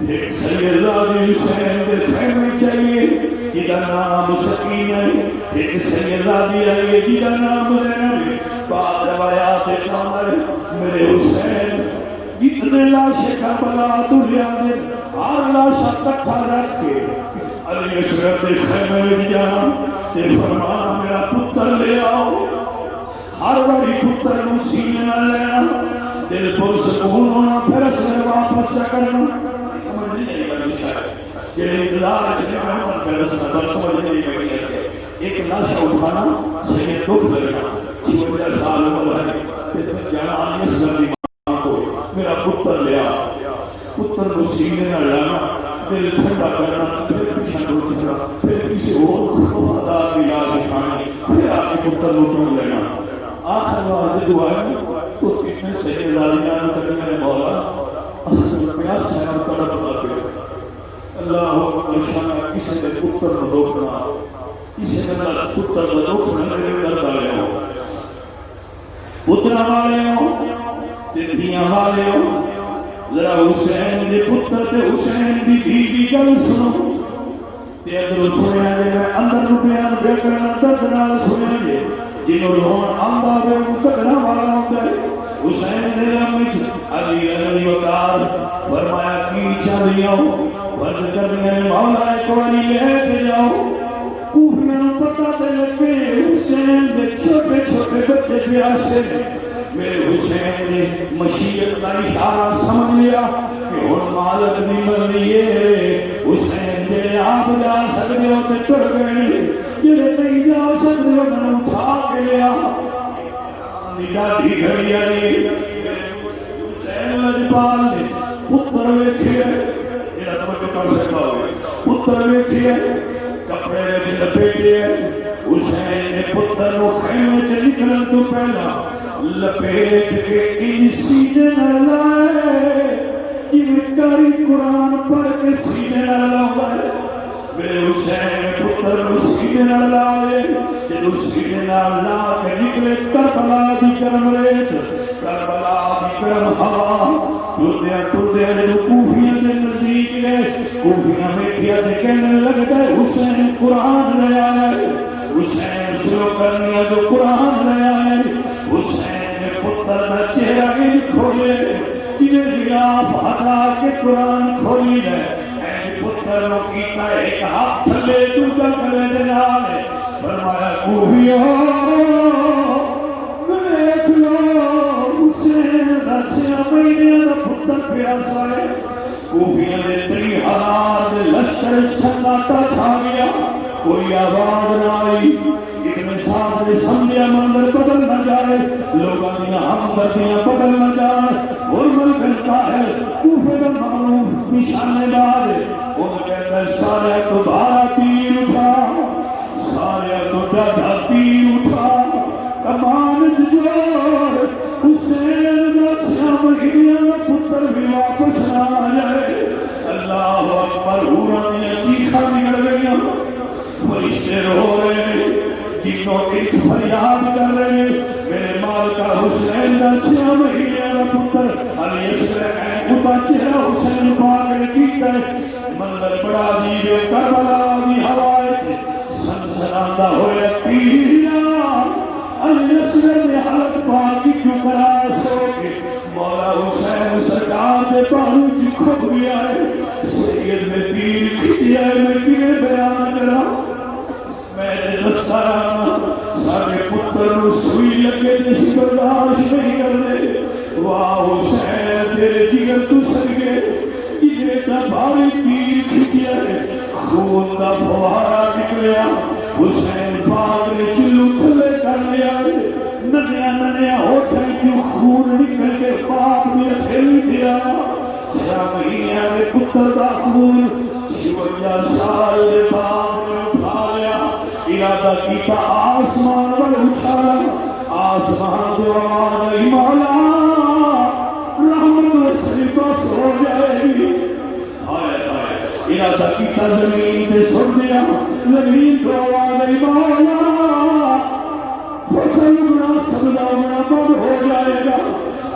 ایک سید راضی حسین دے خیمے چاہیے جدا نام سکین ہے ایک سید راضی ہے جدا نام زینب بعد روایات شامل میرے حسین اتنے لاشے کربلا دنیا میں ہر لاشا کٹھا رکھ کے علی اشرف دے خیمے میں جانا تے فرمانا میرا پتر لے آؤ ہر بڑی پتر مسیح نہ لینا دل پر سکون ہونا پھر اس نے واپس جا کرنا سمجھ نہیں گئی شاید یہ انتظار اچھے میں پھر اس نے سمجھ نہیں گئی ایک لاشا اٹھانا سے دکھ لگنا 56 سال عمر ہے کہ جانا آنی اسلام دی ماں کو میرا پتر لیا پتر مسیح نہ لینا دل ٹھنڈا کرنا پھر پیچھے اٹھنا پھر کسی اور وفادار کی یاد اٹھانی پھر آپ کے پتر کو چن لینا آخر وعدے دعا ہے تو کتنے سے لالیان کرنے میں مولا اصل پیاس ہے اور تڑپ آتے اللہ اکبر شاہ کسی نے پتر میں روکنا کسی نے پتر میں روکنا میرے در والے ہو پتر والے ہو تندیاں والے ہو ذرا حسین دے پتر تے حسین دی بیوی گل سنو تے اگر سنیا جے میں اندر بیان بے کرنا درد نال سنیا جے جنہوں رون آمدہ بے متقرہ والا ہوتا ہے حسین نے امیچ علی علی وقار فرمایا کی چاہیے ورد کرنے مولا ایک واری لے کے جاؤ کوفیاں پتہ دے لگے حسین دے چھوٹے چھوٹے بچے پیاسے میرے حسین نے مشیت کا اشارہ سمجھ لیا کہ ہن مالک نہیں بن لیے حسین دے آپ جا سکتے ہو تے ٹر گئے جلے نہیں جا سکتے ہو میں اٹھا کے لیا نگاہ دی گھڑی آئی حسین لجپال نے پتر ویکھے یہ توجہ کر سکتا ہوئے پتر ویکھے کپڑے وچ لپیٹے حسین نے پتر کو خیمے سے نکلن تو پہلا لپیٹ کے ان سینے نہ لائے کاری قرآن پڑھ کے سینے نہ لائے میرے حسین پتر کو سینے نہ لائے جنہوں سینے نہ لا کے نکلے کربلا دی گرم ریت کربلا دی گرم ہوا ٹردیا جنہوں کوفیاں دے نزدیک گئے کوفیاں میں کیا دے کہنے لگتا ہے حسین قرآن لے آئے حسین شروع کرنیا جو قرآن لے آئے حسین پتر نہ چہرہ کے کھولے تیرے غلاف ہٹا کے قرآن کھولی ہے اے پتر نو کیتا ایک ہاتھ تھلے دوسرا کرے دنال فرمایا کوفیوں دیکھ لو حسین رچیا مہینے دا پتر پیاسا ہے کوفیوں نے 30,000 لشکر سناٹا چھا گیا کوئی آواز نہ آئی ابن سعد نے سمجھا منظر بدل نہ جائے لوگوں نے ہمدردیاں بدل نہ جائے اور ملک ہے کوفے کا معروف نشانے دار ان کہتا ہے سارے تو بارہ تیر اٹھا سارے تو ڈاڈا تیر اٹھا کمان جوڑ حسین کا 6 مہینہ پتر بھی واپس نہ آ جائے اللہ اکبر ہورا نے چیخا نکل گئی فرشتے رو رہے ہیں، جنوں ایک فریاد کر رہے ہیں، میرے مال کا حسین دا 6 مہینے کا پتر علی اصغر ہے، خدا چہرہ حسین پاک نے کیتا ہے۔ منظر بڑا عجیب ہے، کربلا دی ہوائے سنسناتا ہوئے پیرا علی اصغر نے حلق پاک کی کرا سو کے مولا حسین سرکار دے پالو جی کھپ گیا ہے۔ سید میں پیر کھٹیا ہے، میں کنے بیان کرا، میرے رسالہ سارے پتر نو سوئی لگے جیسی برداشت نہیں کر لے۔ واہ حسین تیرے جگر تو سرگے جنہیں تا بھاری پیر کھٹیا ہے، خون دا فوارا نکلیا، حسین پاک نے چلو تھلے کر لیا ہے، ننیا ننیا ہوتا ہے جو خون نکل کے پاک میں کھیلی دیا۔ 6 مہینے میں پتر دا خون 56 سال دے باپ نے اٹھا لیا، ارادہ کیتا آسمان پر اچھالا، آسمان دے آواز مولا رحمت وسری بس ہو جائے گی۔ ارادہ کیتا زمین پہ سڑ دیا، زمین کو آواز مولا فصل بنا سبزہ بنا بند ہو جائے گا۔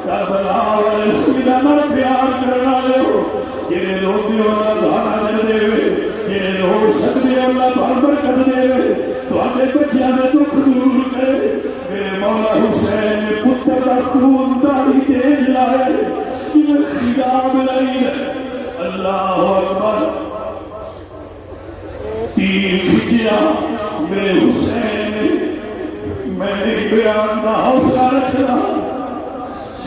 کربلا والے سیدہ نہ پیار کرنا لے ہو، جنہیں لوگ بھی اللہ دھانا دے دے ہوئے، جنہیں لوگ سکتے اللہ بھر کر دے ہوئے، تو آگے بچیا نے دکھ دور کرے۔ میرے مولا حسین نے پتر کا خون داڑھی دے لائے، جنہیں خجاب لائی ہے۔ اللہ اکبر، تیر کھچیا میرے حسین نے، میں نے بیان کا حوصلہ رکھنا۔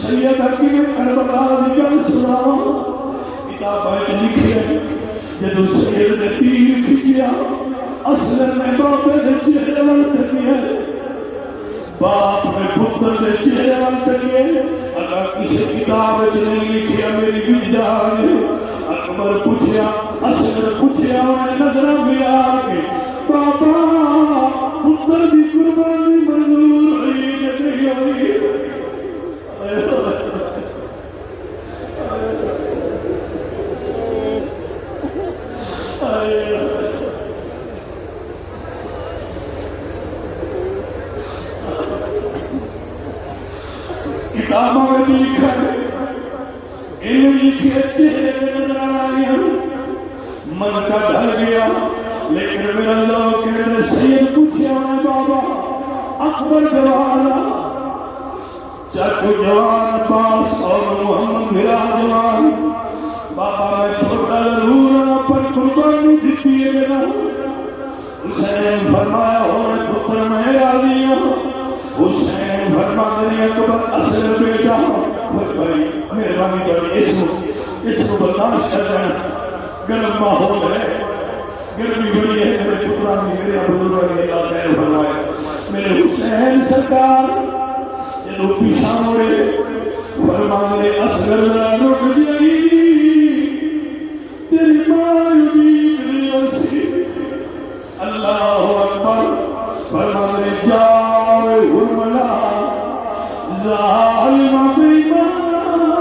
سید حکیم کربلا دی گل سناواں، کتاب لکھے جدو سید نے تیر کھچیا، اصل میں باپ نے چہرے وال تکیے، باپ نے پتر نے چہرے وال تکیے۔ اگر کسی کتاب نہیں لکھیا میری وجدان نے، اکبر پوچھیا، اصغر پوچھیا، انہیں نظر ملا کے بابا پتر دی قربانی منظور ہوئی یا نہیں ہوئی؟ کتابوں میں لکھا ہے، علم لکھے چہرے نظر آیا، من کا ڈھل گیا، لیکن میرا لوگ کہتے سید پوچھے ہوئے بابا اکبر جوانا چاکو جوان پاس اور محمد میرا جوان، بابا میں چھوٹا ضرور پر قربانی دیتی ہے میرا۔ حسین فرمایا ہوئے پتر میں راضی ہوں، حسین فرما میری اکبر اصل بیٹا بھائی مہربانی کر اس کو برداشت کر رہے، گرم ماحول ہے، گرمی بڑی ہے، میرے پتران میرے بزرگ اللہ خیر فرمائے۔ میرے حسین سرکار جنہوں پیشہ موڑے فرما میرے اصغر رک جائی، تیری ماں یدید لیوسی، اللہ اکبر، فرما میرے جاوے حرملا ظالمہ بیمارا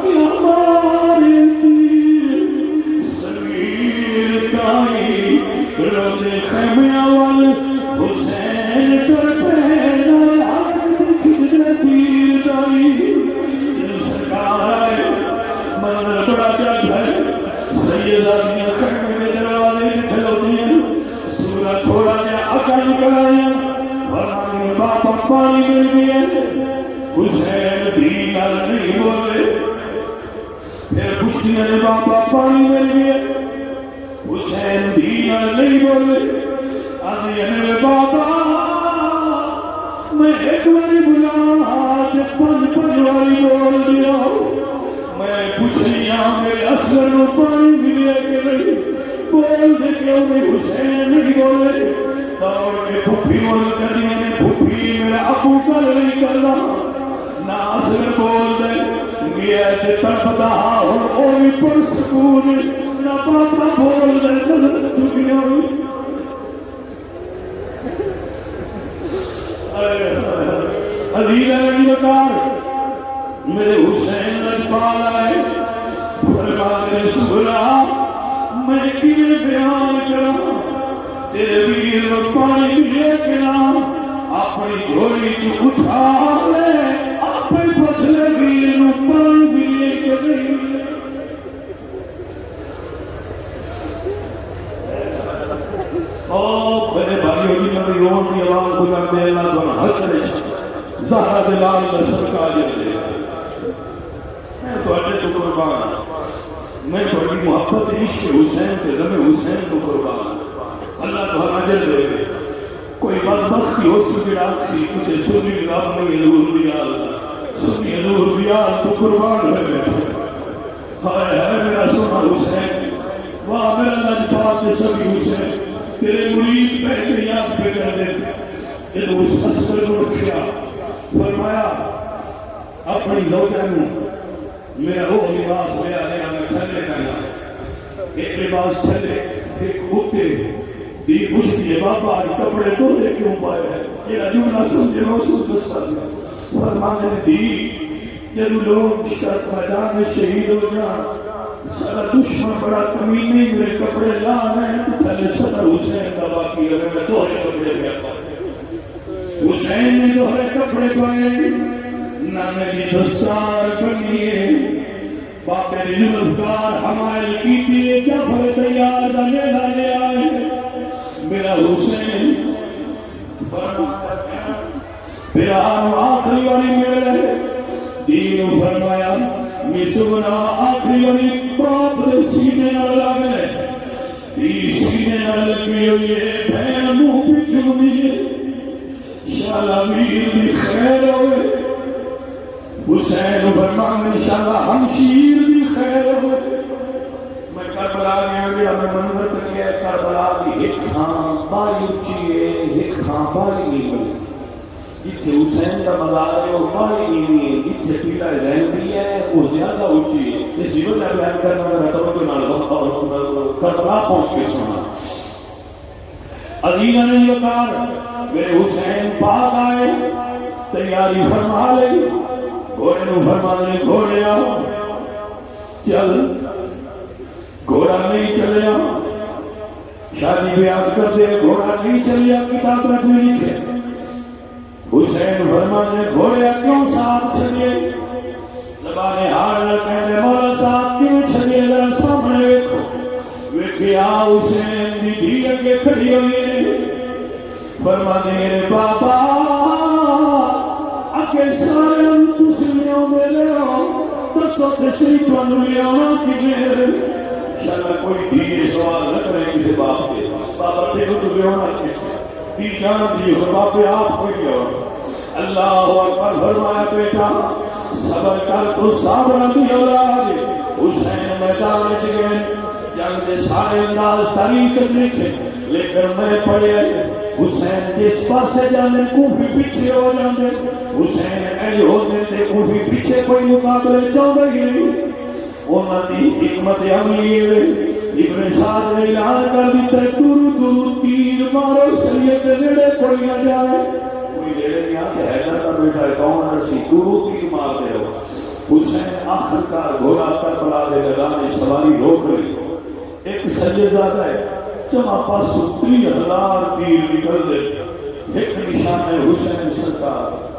کہ ہمارے دیر صغیر کائی روزے خیمیہ وال حسین پر پہنا حق کھجر دیر دائی۔ جنہوں سرکار آئے منظر بڑا جگ ہے، سیدہ دیا خیمے میں دروازے کھلو دیا، سورہ تھوڑا جا اکا نکل آیا، فرمانے باپا پانی مل گیا، حسین دینا نہیں بولے، پھر پوچھنے باپا پانی مل گیا، حسین دینا نہیں بولے، آدھے میرے بابا میں ایک باری بلا آج 5 باری بول دیا، میں پوچھ لیا میرے اصغر نو پانی ملے کہ نہیں، بول دے کہ انہیں حسین نہیں بولے، دوڑ کے پھوپھی بول کر دیا نے پھوپھی میرا ابو کل نہیں کرنا، نہ اصغر بول دے گیا تے تڑپتا اور اوہی پر سکون، نہ پاپا بول دے نظر چکیا ہوئی۔ عزیز علی وقار میرے حسین لجپال آئے، فرما میرے سبرا میں کیوں بیان کرا، تیرے ویر نو پانی ملے کہ نہ اپنی جھولی چ اٹھا لے اپنے پچھلے ویر نو پانی ملے کہ نہیں ملے او میرے بھائیو جی میں رون کی آواز بجا دے اللہ تعالی حسن زہرا دلال کا صدقہ دے میں تو اٹھے تو قربان میں بڑی محبت عشق حسین کے غم حسین کو قربان اللہ تو ہر اجر دے کوئی بدبختی ہو سکے آتی کسے سنی رب میں نور بیال سنی نور بیال تو قربان ہے ہائے ہائے میرا سونا حسین واہ میرا نجبات سبھی حسین تیرے مرید پہلے یاد پہ کر دے جب اس اصغر کو رکھیا فرمایا اپنی لوٹے میں میرا وہ لباس لیا لیا میں کھلے کرنا ایک لباس چھلے ایک اوتے دی مشتی بابا کپڑے تو دے کیوں پائے ہیں یہ جملہ سمجھے محسوس دستا دیا فرمانے دی جب لوگ شرط میدان میں شہید ہو جائیں سارا دشمن بڑا کمینے میرے کپڑے لانا ہے تو پہلے صدر حسین کا باقی ہے میں دوہرے کپڑے لیا پائے حسین نے دوہرے کپڑے پائے نانے کی دستار بنیے باپے جلفکار ہمائل کی دیئے کیا پھر تیار دنے لانے آئے میرا حسین فرمایا پھر آخری والی میرے دین فرمایا میسونا آخری والی باپ دے سینے نہ لگے دی سینے نہ لگی ہوئی بہن منہ پچھو دیئے شالا میر بھی خیر ہوئے حسین فرمان انشاءاللہ ہم شیر بھی خیر ہوئے میں کربلا گیا میں منظر تک ہے کربلا کی ایک خان باری اچھی ہے ایک خان باری نہیں بڑی جتھے حسین کا مزار ہے وہ باری نہیں ہے جتھے پیلا زین بھی ہے وہ زیادہ اچھی ہے اس جیون میں بیان کرنا میں رہتا ہوں کہ کربلا پہنچ کے سنا عزیزہ نے بکار میرے حسین پاک آئے تیاری فرما لے گھوڑے نو فرمانے گھوڑے آؤ چل گھوڑا نہیں چلیا شادی بیان کر دے گھوڑا نہیں چلیا کتاب رکھ میں لکھے حسین فرمانے گھوڑے کیوں ساتھ چلے لبانے ہار نہ کہنے مولا صاحب کیوں چلے ذرا سامنے ویکھو ویکھیا حسین دی دھی اگے کھڑی ہوئی ہے فرمانے میرے بابا اگے سارے تسلیوں دے لے آؤ دسو تشریف بنو لے آنا کی میرے شاید کوئی دھی سوال نہ کرے کسی باپ کے بابا تیرے تو لے آنا کسی دی جان دی اور باپے آپ کوئی لے آنا اللہ اکبر فرمایا بیٹا صبر کر تو صبر دی اولاد حسین میدان چگئے جنگ دے سارے انداز تاریخ لکھے لیکن میں پڑھے حسین جس پاسے جانے کوفی پیچھے ہو جانے حسین ایج ہوتے تھے کوفی پیچھے کوئی مقابلے چاہتا ہی نہیں انہاں دی حکمت عملی ہے ابن سعد نے اعلان کر دیتا دور دور تیر مارو شریعت نیڑے کوئی نہ جائے کوئی نیڑے نہیں آتے حیدر کا بیٹا ہے کون رسی دور تیر مار دے ہو حسین آخر کار گھوڑا کربلا دے لگانے سواری روک رہی ایک سجدہ ہے جمع پاس 30,000 تیر نکل دے ایک نشان ہے حسین سرکار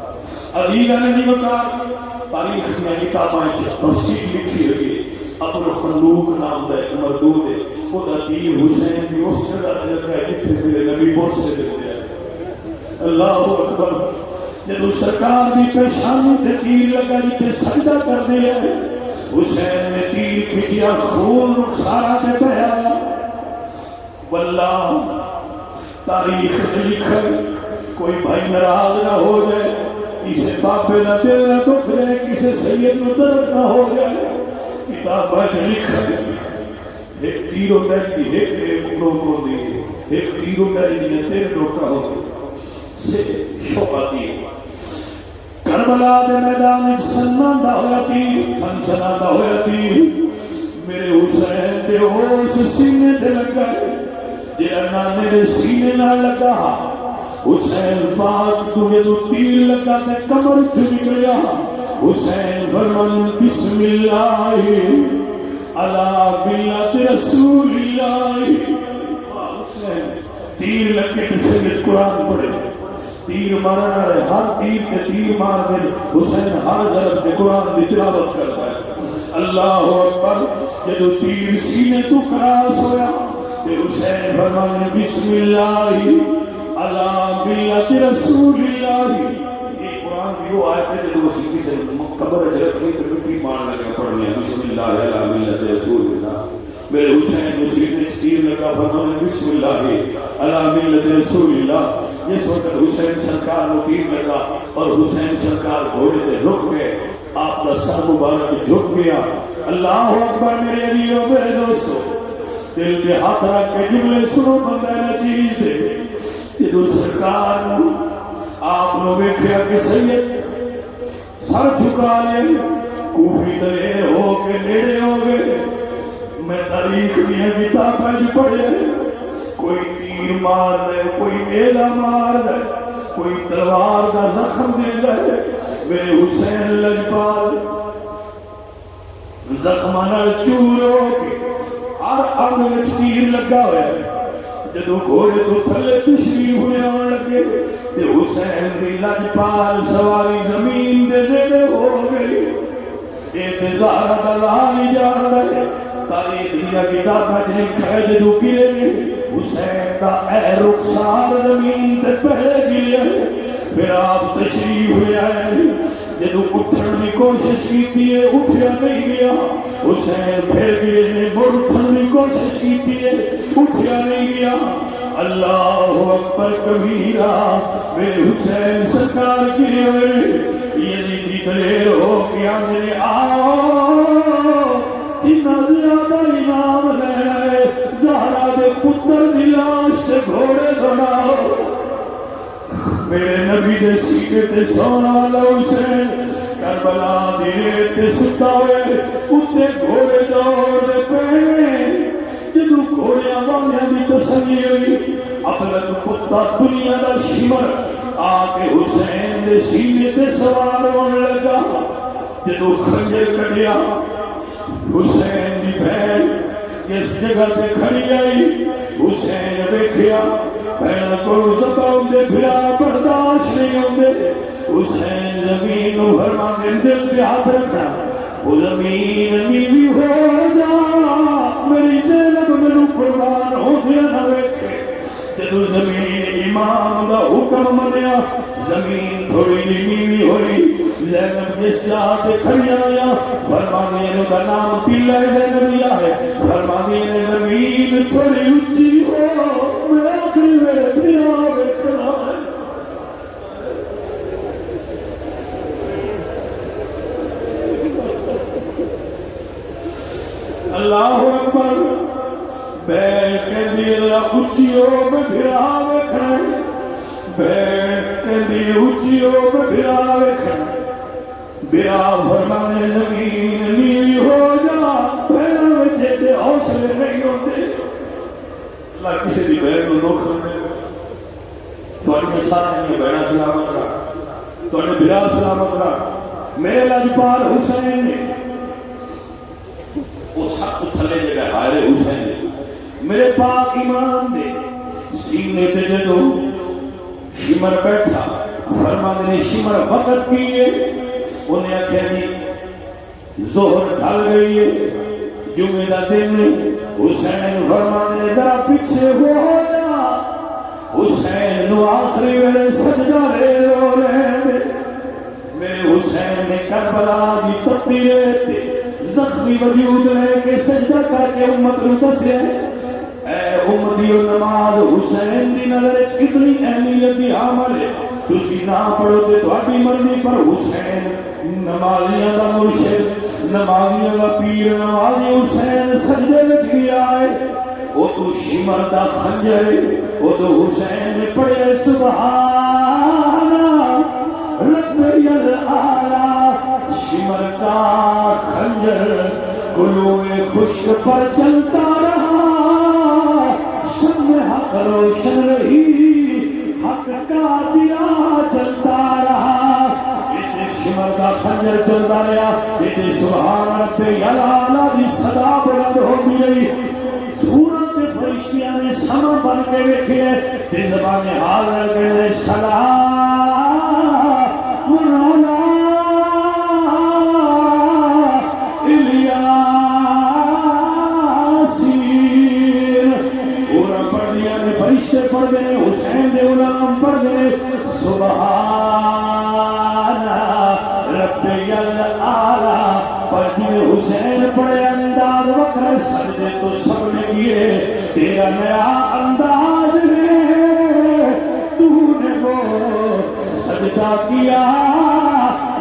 علیگہ نے نہیں بتا تاریخ میں کتابیں تفصیل لکھی ہوئی ابو الخندوق نام دا ایک مردود ہے وہ دا تیر حسین بھی اس جگہ لگا ہے جتنے میرے نبی بہت سے دیتے ہیں اللہ اکبر جب سرکار بھی پیشانی تے تیر لگا جتے سجدہ کر دیا ہے حسین نے تیر کھٹیا خون رخسارا تے بہایا واللہ تاریخ میں لکھا کوئی بھائی ناراض نہ ہو جائے کسی باپے نہ دل نہ دکھ جائے کسی سید نہ درد نہ ہو جائے کتاب میں لکھا ایک تیرو ڈیجی ایک لوگوں دی ایک تیرو ڈیجی نے تیرے روکا ہوگی سے شوقہ دی کربلا دے میدان سنمان دا ہویا تیر سنسنا دا ہویا تیر میرے حسین دے ہوش سینے دے لگا جیرنا میرے سینے نہ لگا حسین پاک تجھے تو تیر لگا تے کمر چھ نکلیا حسین فرمان بسم اللہ علی ملت رسول اللہ حسین تیر لگے تو سید قرآن پڑھے، تیر مارنا ہے، ہر تیر کے تیر مار دے حسین ہر طرف کے قرآن کی تلاوت کرتا ہے۔ اللہ اکبر، جدو تیر سینے تو کراس ہویا کہ حسین فرمانے بسم اللہ علی ملت رسول اللہ۔ یہ قرآن کی وہ آیت ہے جو سیدھی سے قبر جرکی تو مٹی مار لگا پڑھنے بسم اللہ علی ملت رسول اللہ۔ میرے حسین مسیح تیر لگا فرمانے بسم اللہ علی ملت رسول اللہ۔ یہ سوچ حسین سرکار کو تیر لگا اور حسین سرکار گھوڑے سے رک گئے، آپ کا سر مبارک جھک گیا۔ اللہ اکبر میرے عزیزو میرے دوستو، دل کے ہاتھ رکھ کے جملے سنو بندہ نچیز سے، جدو سرکار آپ نے دیکھا کہ سید سر جھکا لے، کوفی دلیر ہو کے نیڑے ہو گئے۔ میں تاریخ دیا کتابیں پڑھے، کوئی تیر مار دے، کوئی میلہ مار دے، کوئی تلوار کا زخم دے دے، میرے حسین لجپال زخمانہ چور ہو کے ہر انگ میں تیر لگا ہوئے۔ جدو گھوڑے تو تھلے تشریف ہونے آن لگے تے حسین دی لجپال سواری زمین دے نیڑے ہو گئی۔ انتظار اللہ نہیں جان رہے، تاریخ دیا کتاب میں لکھا ہے جدو گرے حسین کا اے رخسار زمین تے پہلے گرے، پھر آپ تشریف ہوئے آئے، جدو اٹھن کی کوشش کی ہے اٹھیا نہیں گیا، حسین پھر گرے نے اٹھن کی کوشش کی ہے اٹھیا نہیں گیا۔ اللہ اکبر کبیرہ، میرے حسین سرکار گرے ہوئے، یزیدی دلیر ہو کے آنے آؤ اتنا زیادہ امام لے، زہرا دے پتر دی لاش سے گھوڑے دوڑاؤ۔ میرے نبی دے سینے تے سونا والا حسین کربلا دی ریت تے ستا ہوئے، اتے گھوڑے دوڑ دے پہنے۔ جدو گھوڑیاں والیاں دی تسلی ہوئی، ابلد کتا دنیا دا شمر آ کے حسین دے سینے تے سوار ہونے لگا۔ جدو خنجر کٹیا، حسین دی بہن جس جگہ پہ کھڑی آئی، حسین دیکھیا بہن کو زبان دے بھرا برداشت نہیں ہوندے، حسین زمین نو فرماندے دل پہ ہاتھ رکھنا، وہ زمین نیوی ہو جا، میری زینب میرے قربان ہو گیا نہ ویکھے۔ جدو زمین امام دا حکم منیا، زمین تھوڑی نیوی ہوئی، زینب جس جہاں پہ کھڑی آیا، فرمانے نے کا نام تیلہ زینبیہ ہے، فرمانے نے زمین تھوڑی اچھی ہو، میں آخری میرے بھیا بیٹھنا ہے۔ اللہ اکبر، بیٹھ کے دیلہ اچھی ہو میں بھیا بیٹھنا ہے، بیٹھ کے دی اچھی ہو میں بھیا بیٹھنا ہے۔ بیا فرمانے زمین نیوی ہو جا، پہلا وجہ دے حوصلے نہیں ہوتے۔ اللہ کسی دی بہن کو دکھ نہ دے، تھوڑی سارے نہیں بہنا سلامت رہا، تھوڑی بیا سلامت رہا۔ میرے لجپال حسین نے وہ سخت تھلے جگہ ہائے حسین نے میرے پاک ایمان دے سینے تے جدو شمر بیٹھا، فرمانے نے شمر وقت کیے، انہیں کہنی ظہر ڈھل گئی ہے، جمعہ دا دن حسین فرمانے ذرا پیچھے ہو جا، حسین نو آخری میرے سجدہ لے لو رہے۔ میرے حسین نے کربلا دی تپی ریتے زخمی وجود لے کے سجدہ کر کے امت نو دسے، اے امتیو نماز حسین دی نظر کتنی اہمیت دی حامل ہے، تسی نہ پڑھو تے تہاڈی مرضی، پر حسین نمازیاں دا مرشد، نمازیاں دا پیر، نمازی حسین سجدے وچ گیا ہے، او تو شمر دا خنجر ہے، او تو حسین نے پڑھے سبحان ربی الاعلی، شمر کا خنجر گلوئے خشک پر چلتا رہا، شمع حق روشن رہی، حق کا دیا جلتا رہا، شمر کا خنجر چلتا رہا، یہ سبحان ربی الاعلی دی صدا بلند ہوتی رہی۔ سورت فرشتے فرشتیاں نے سما بن کے ویکھے تے زبان حال رہ گئے سلام علی الیاسین اور پڑھیا نے فرشتے پڑھ گئے حسین دے غلام پڑھ گئے سبحان ربی الاعلی پڑھنے حسین پڑھے انداز وکر سجدے تو سب نے کیے تیرا نیا انداز ہے تو نے وہ سجدہ کیا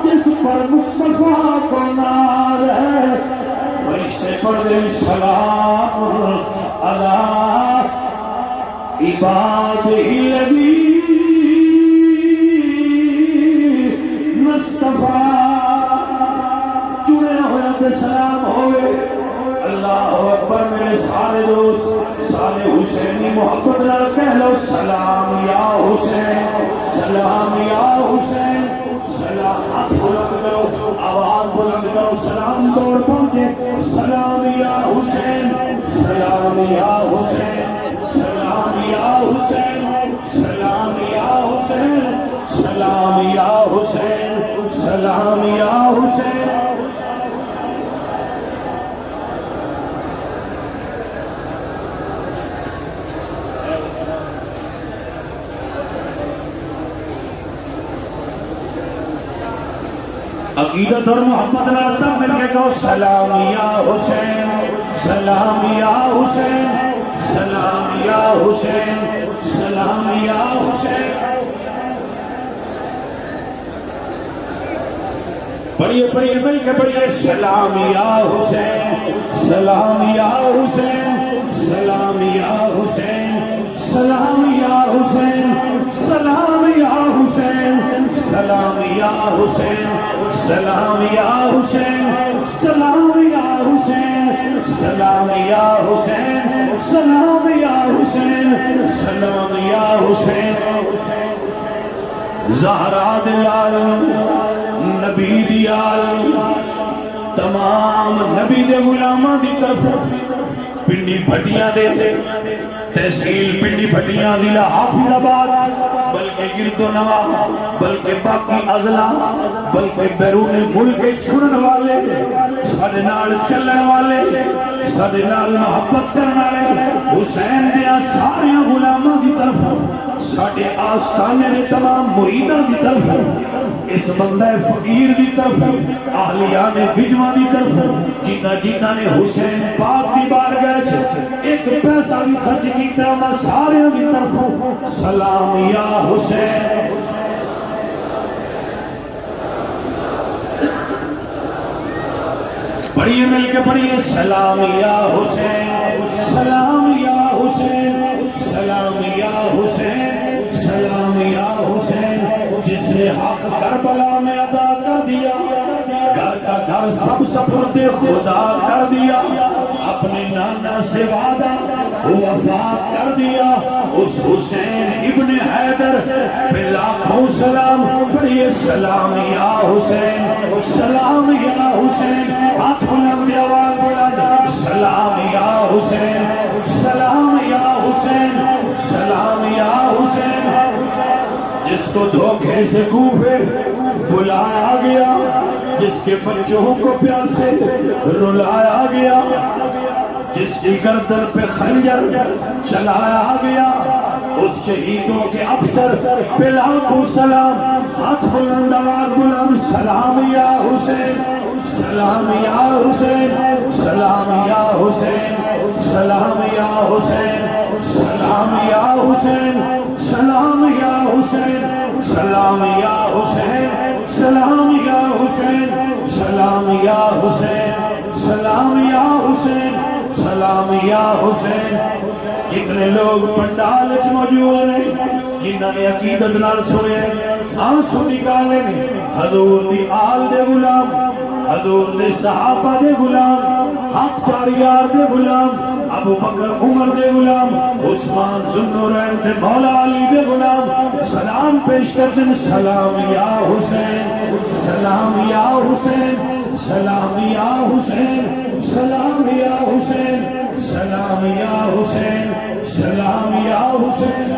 جس پر مصطفیٰ کو ناز ہے فرشتے پڑھ گئے سلام علی عبادہ الذین اصطفیٰ سلام ہوئے اللہ اکبر میرے سارے دوست سارے حسینی محبت لڑ کہہ لو سلام یا حسین سلام یا حسین سلام ہاتھ بلند کرو آواز بلند کرو سلام توڑ پہنچے سلام یا حسین سلام یا حسین سلام یا حسین سلام یا حسین سلام یا حسین سلام یا حسین عقیدت اور محمد سب مل کے کہو سلام یا حسین سلام یا حسین سلام یا حسین سلام یا حسین پڑھیے پڑھیے مل کے پڑھیے سلام یا حسین سلام یا حسین سلام یا حسین سلام یا حسین سلام یا حسین سلام یا حسین سلام یا حسین سلام یا حسین سلام یا حسین سلام یا حسین سلام یا حسین زہرا دلال نبی دیال تمام نبی دے غلاماں دی طرف پنڈی بھٹیاں دے تحصیل پنڈی بھٹیاں ضلع حافظ آباد بلکہ گرد و نواح بلکہ باقی اضلاع بلکہ بیرون ملک سنن والے سادے نال چلن والے سادے نال محبت کرن والے حسین دیا سارے غلاماں دی طرف ساڈے آستانے دے تمام مریداں دی طرف اس بندہ فقیر دی طرف اہلیان وجواں دی طرف جنہ نے حسین پاک دی بارگاہ وچ ایک پیسہ بھی خرچ کیتا انہاں سارے دی طرف سلام یا حسین پڑھیے مل کے پڑھیے سلام یا حسین سلام یا حسین سلام یا حسین سلام یا حسین جس نے حق کربلا میں ادا کر دیا گھر کا گھر سب سپرد خدا کر دیا اپنے نانا سے وعدہ وفا کر دیا اس حسین ابن حیدر پہ لاکھوں سلام پڑھیے سلام یا حسین سلام یا حسین ہاتھ بلند آواز بلند سلام یا حسین سلام یا حسین سلام یا حسین جس کو دھوکے سے کوفے بلایا گیا جس کے بچوں کو پیار سے رلایا گیا جس کی گردن پہ خنجر چلایا گیا اس شہیدوں کے افسر پہ لاکھوں سلام ہاتھ بلند آواز بلند سلام یا حسین سلام یا حسین سلام یا حسین سلام یا حسین سلام یا حسین سلام یا حسین سلام یا حسین سلام یا حسین سلام یا حسین سلام یا حسین سلام یا حسین جتنے لوگ پنڈال وچ موجود ہیں جنہاں نے عقیدت نال سنے آنسو نکالے نے حضور دی آل دے غلام حضور دے صحابہ دے غلام حق چاریار دے غلام ابو بکر عمر دے غلام عثمان ذوالنورین دے مولا علی دے غلام سلام پیش کرتے ہیں سلام یا حسین سلام یا حسین سلام یا حسین سلام یا حسین سلام یا حسین سلام یا حسین.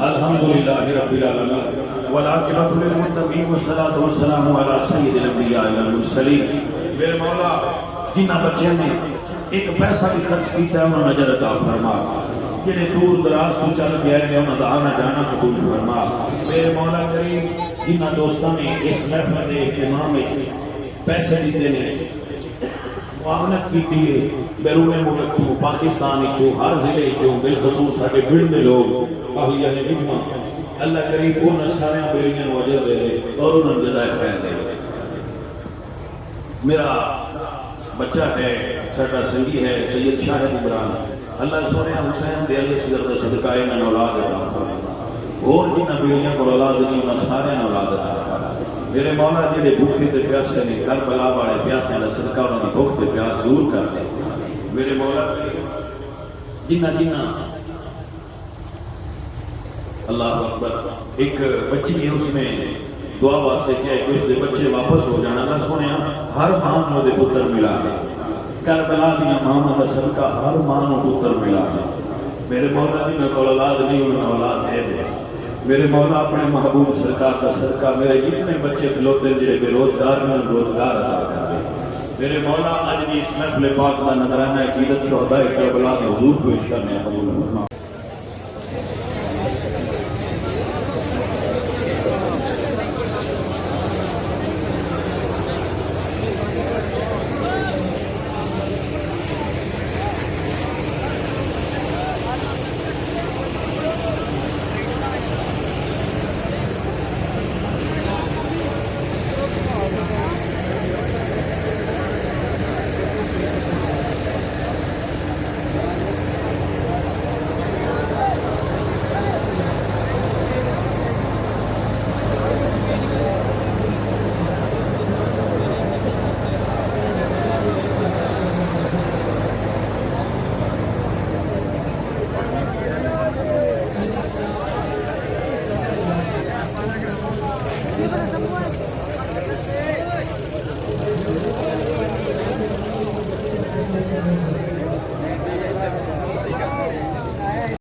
الحمدللہ رب العالمین والعاقبۃ للمتقین والصلاۃ والسلام علی سید الانبیاء والمرسلین. میرے مولا جنہ بچوں نے ایک پیسہ بھی خرچ کیتا ہے انہوں نے نجر عطا فرما. جنہیں دور دراز تو چل کے آئے انہوں نے آنا جانا قبول فرما. میرے مولا کریم جنہ دوستوں نے اس محفل کے اہتمام میں پیسے دیتے ہیں معاونت کی ہے بیرون ملک تو پاکستان چو ہر ضلع چو بالخصوص سارے پنڈ کے لوگ اہلیہ نے خدمہ اللہ کریم ان سارے بیلیاں وجہ دے دے اور انہوں نے جزائے خیر دے. میرا بچہ ہے ساڈا سنگی ہے سید شاہد عمران اللہ سونے حسین دے علی صدر دا صدقہ انہاں نوں اولاد عطا فرما اور جنہاں بیلیاں کو اولاد نہیں انہاں سارے نوں اولاد عطا فرما. میرے مولا جڑے بھوکے تے پیاسے نے کربلا والے پیاسے دا صدقہ انہاں دی بھوک تے پیاس دور کر دے. میرے مولا جنہ اللہ اکبر ایک بچی ہے اس میں دعا واسطے کیا کہ اس دے بچے واپس ہو جانا. اللہ سونے ہر ماں نو دے پتر ملا دے کربلا دیا ماں دا صدقہ ہر ماں نو پتر ملا دے. میرے مولا جنہاں کول اولاد نہیں انہاں اولاد دے دے. میرے مولا اپنے محبوب سرکار کا صدقہ میرے جتنے بچے کھلوتے جڑے بے روزگار میں روزگار عطا کر دے. میرے مولا اج بھی اس محفل پاک دا نذرانہ عقیدت شہداء کربلا کے حضور کو پیش کرنے قبول فرما.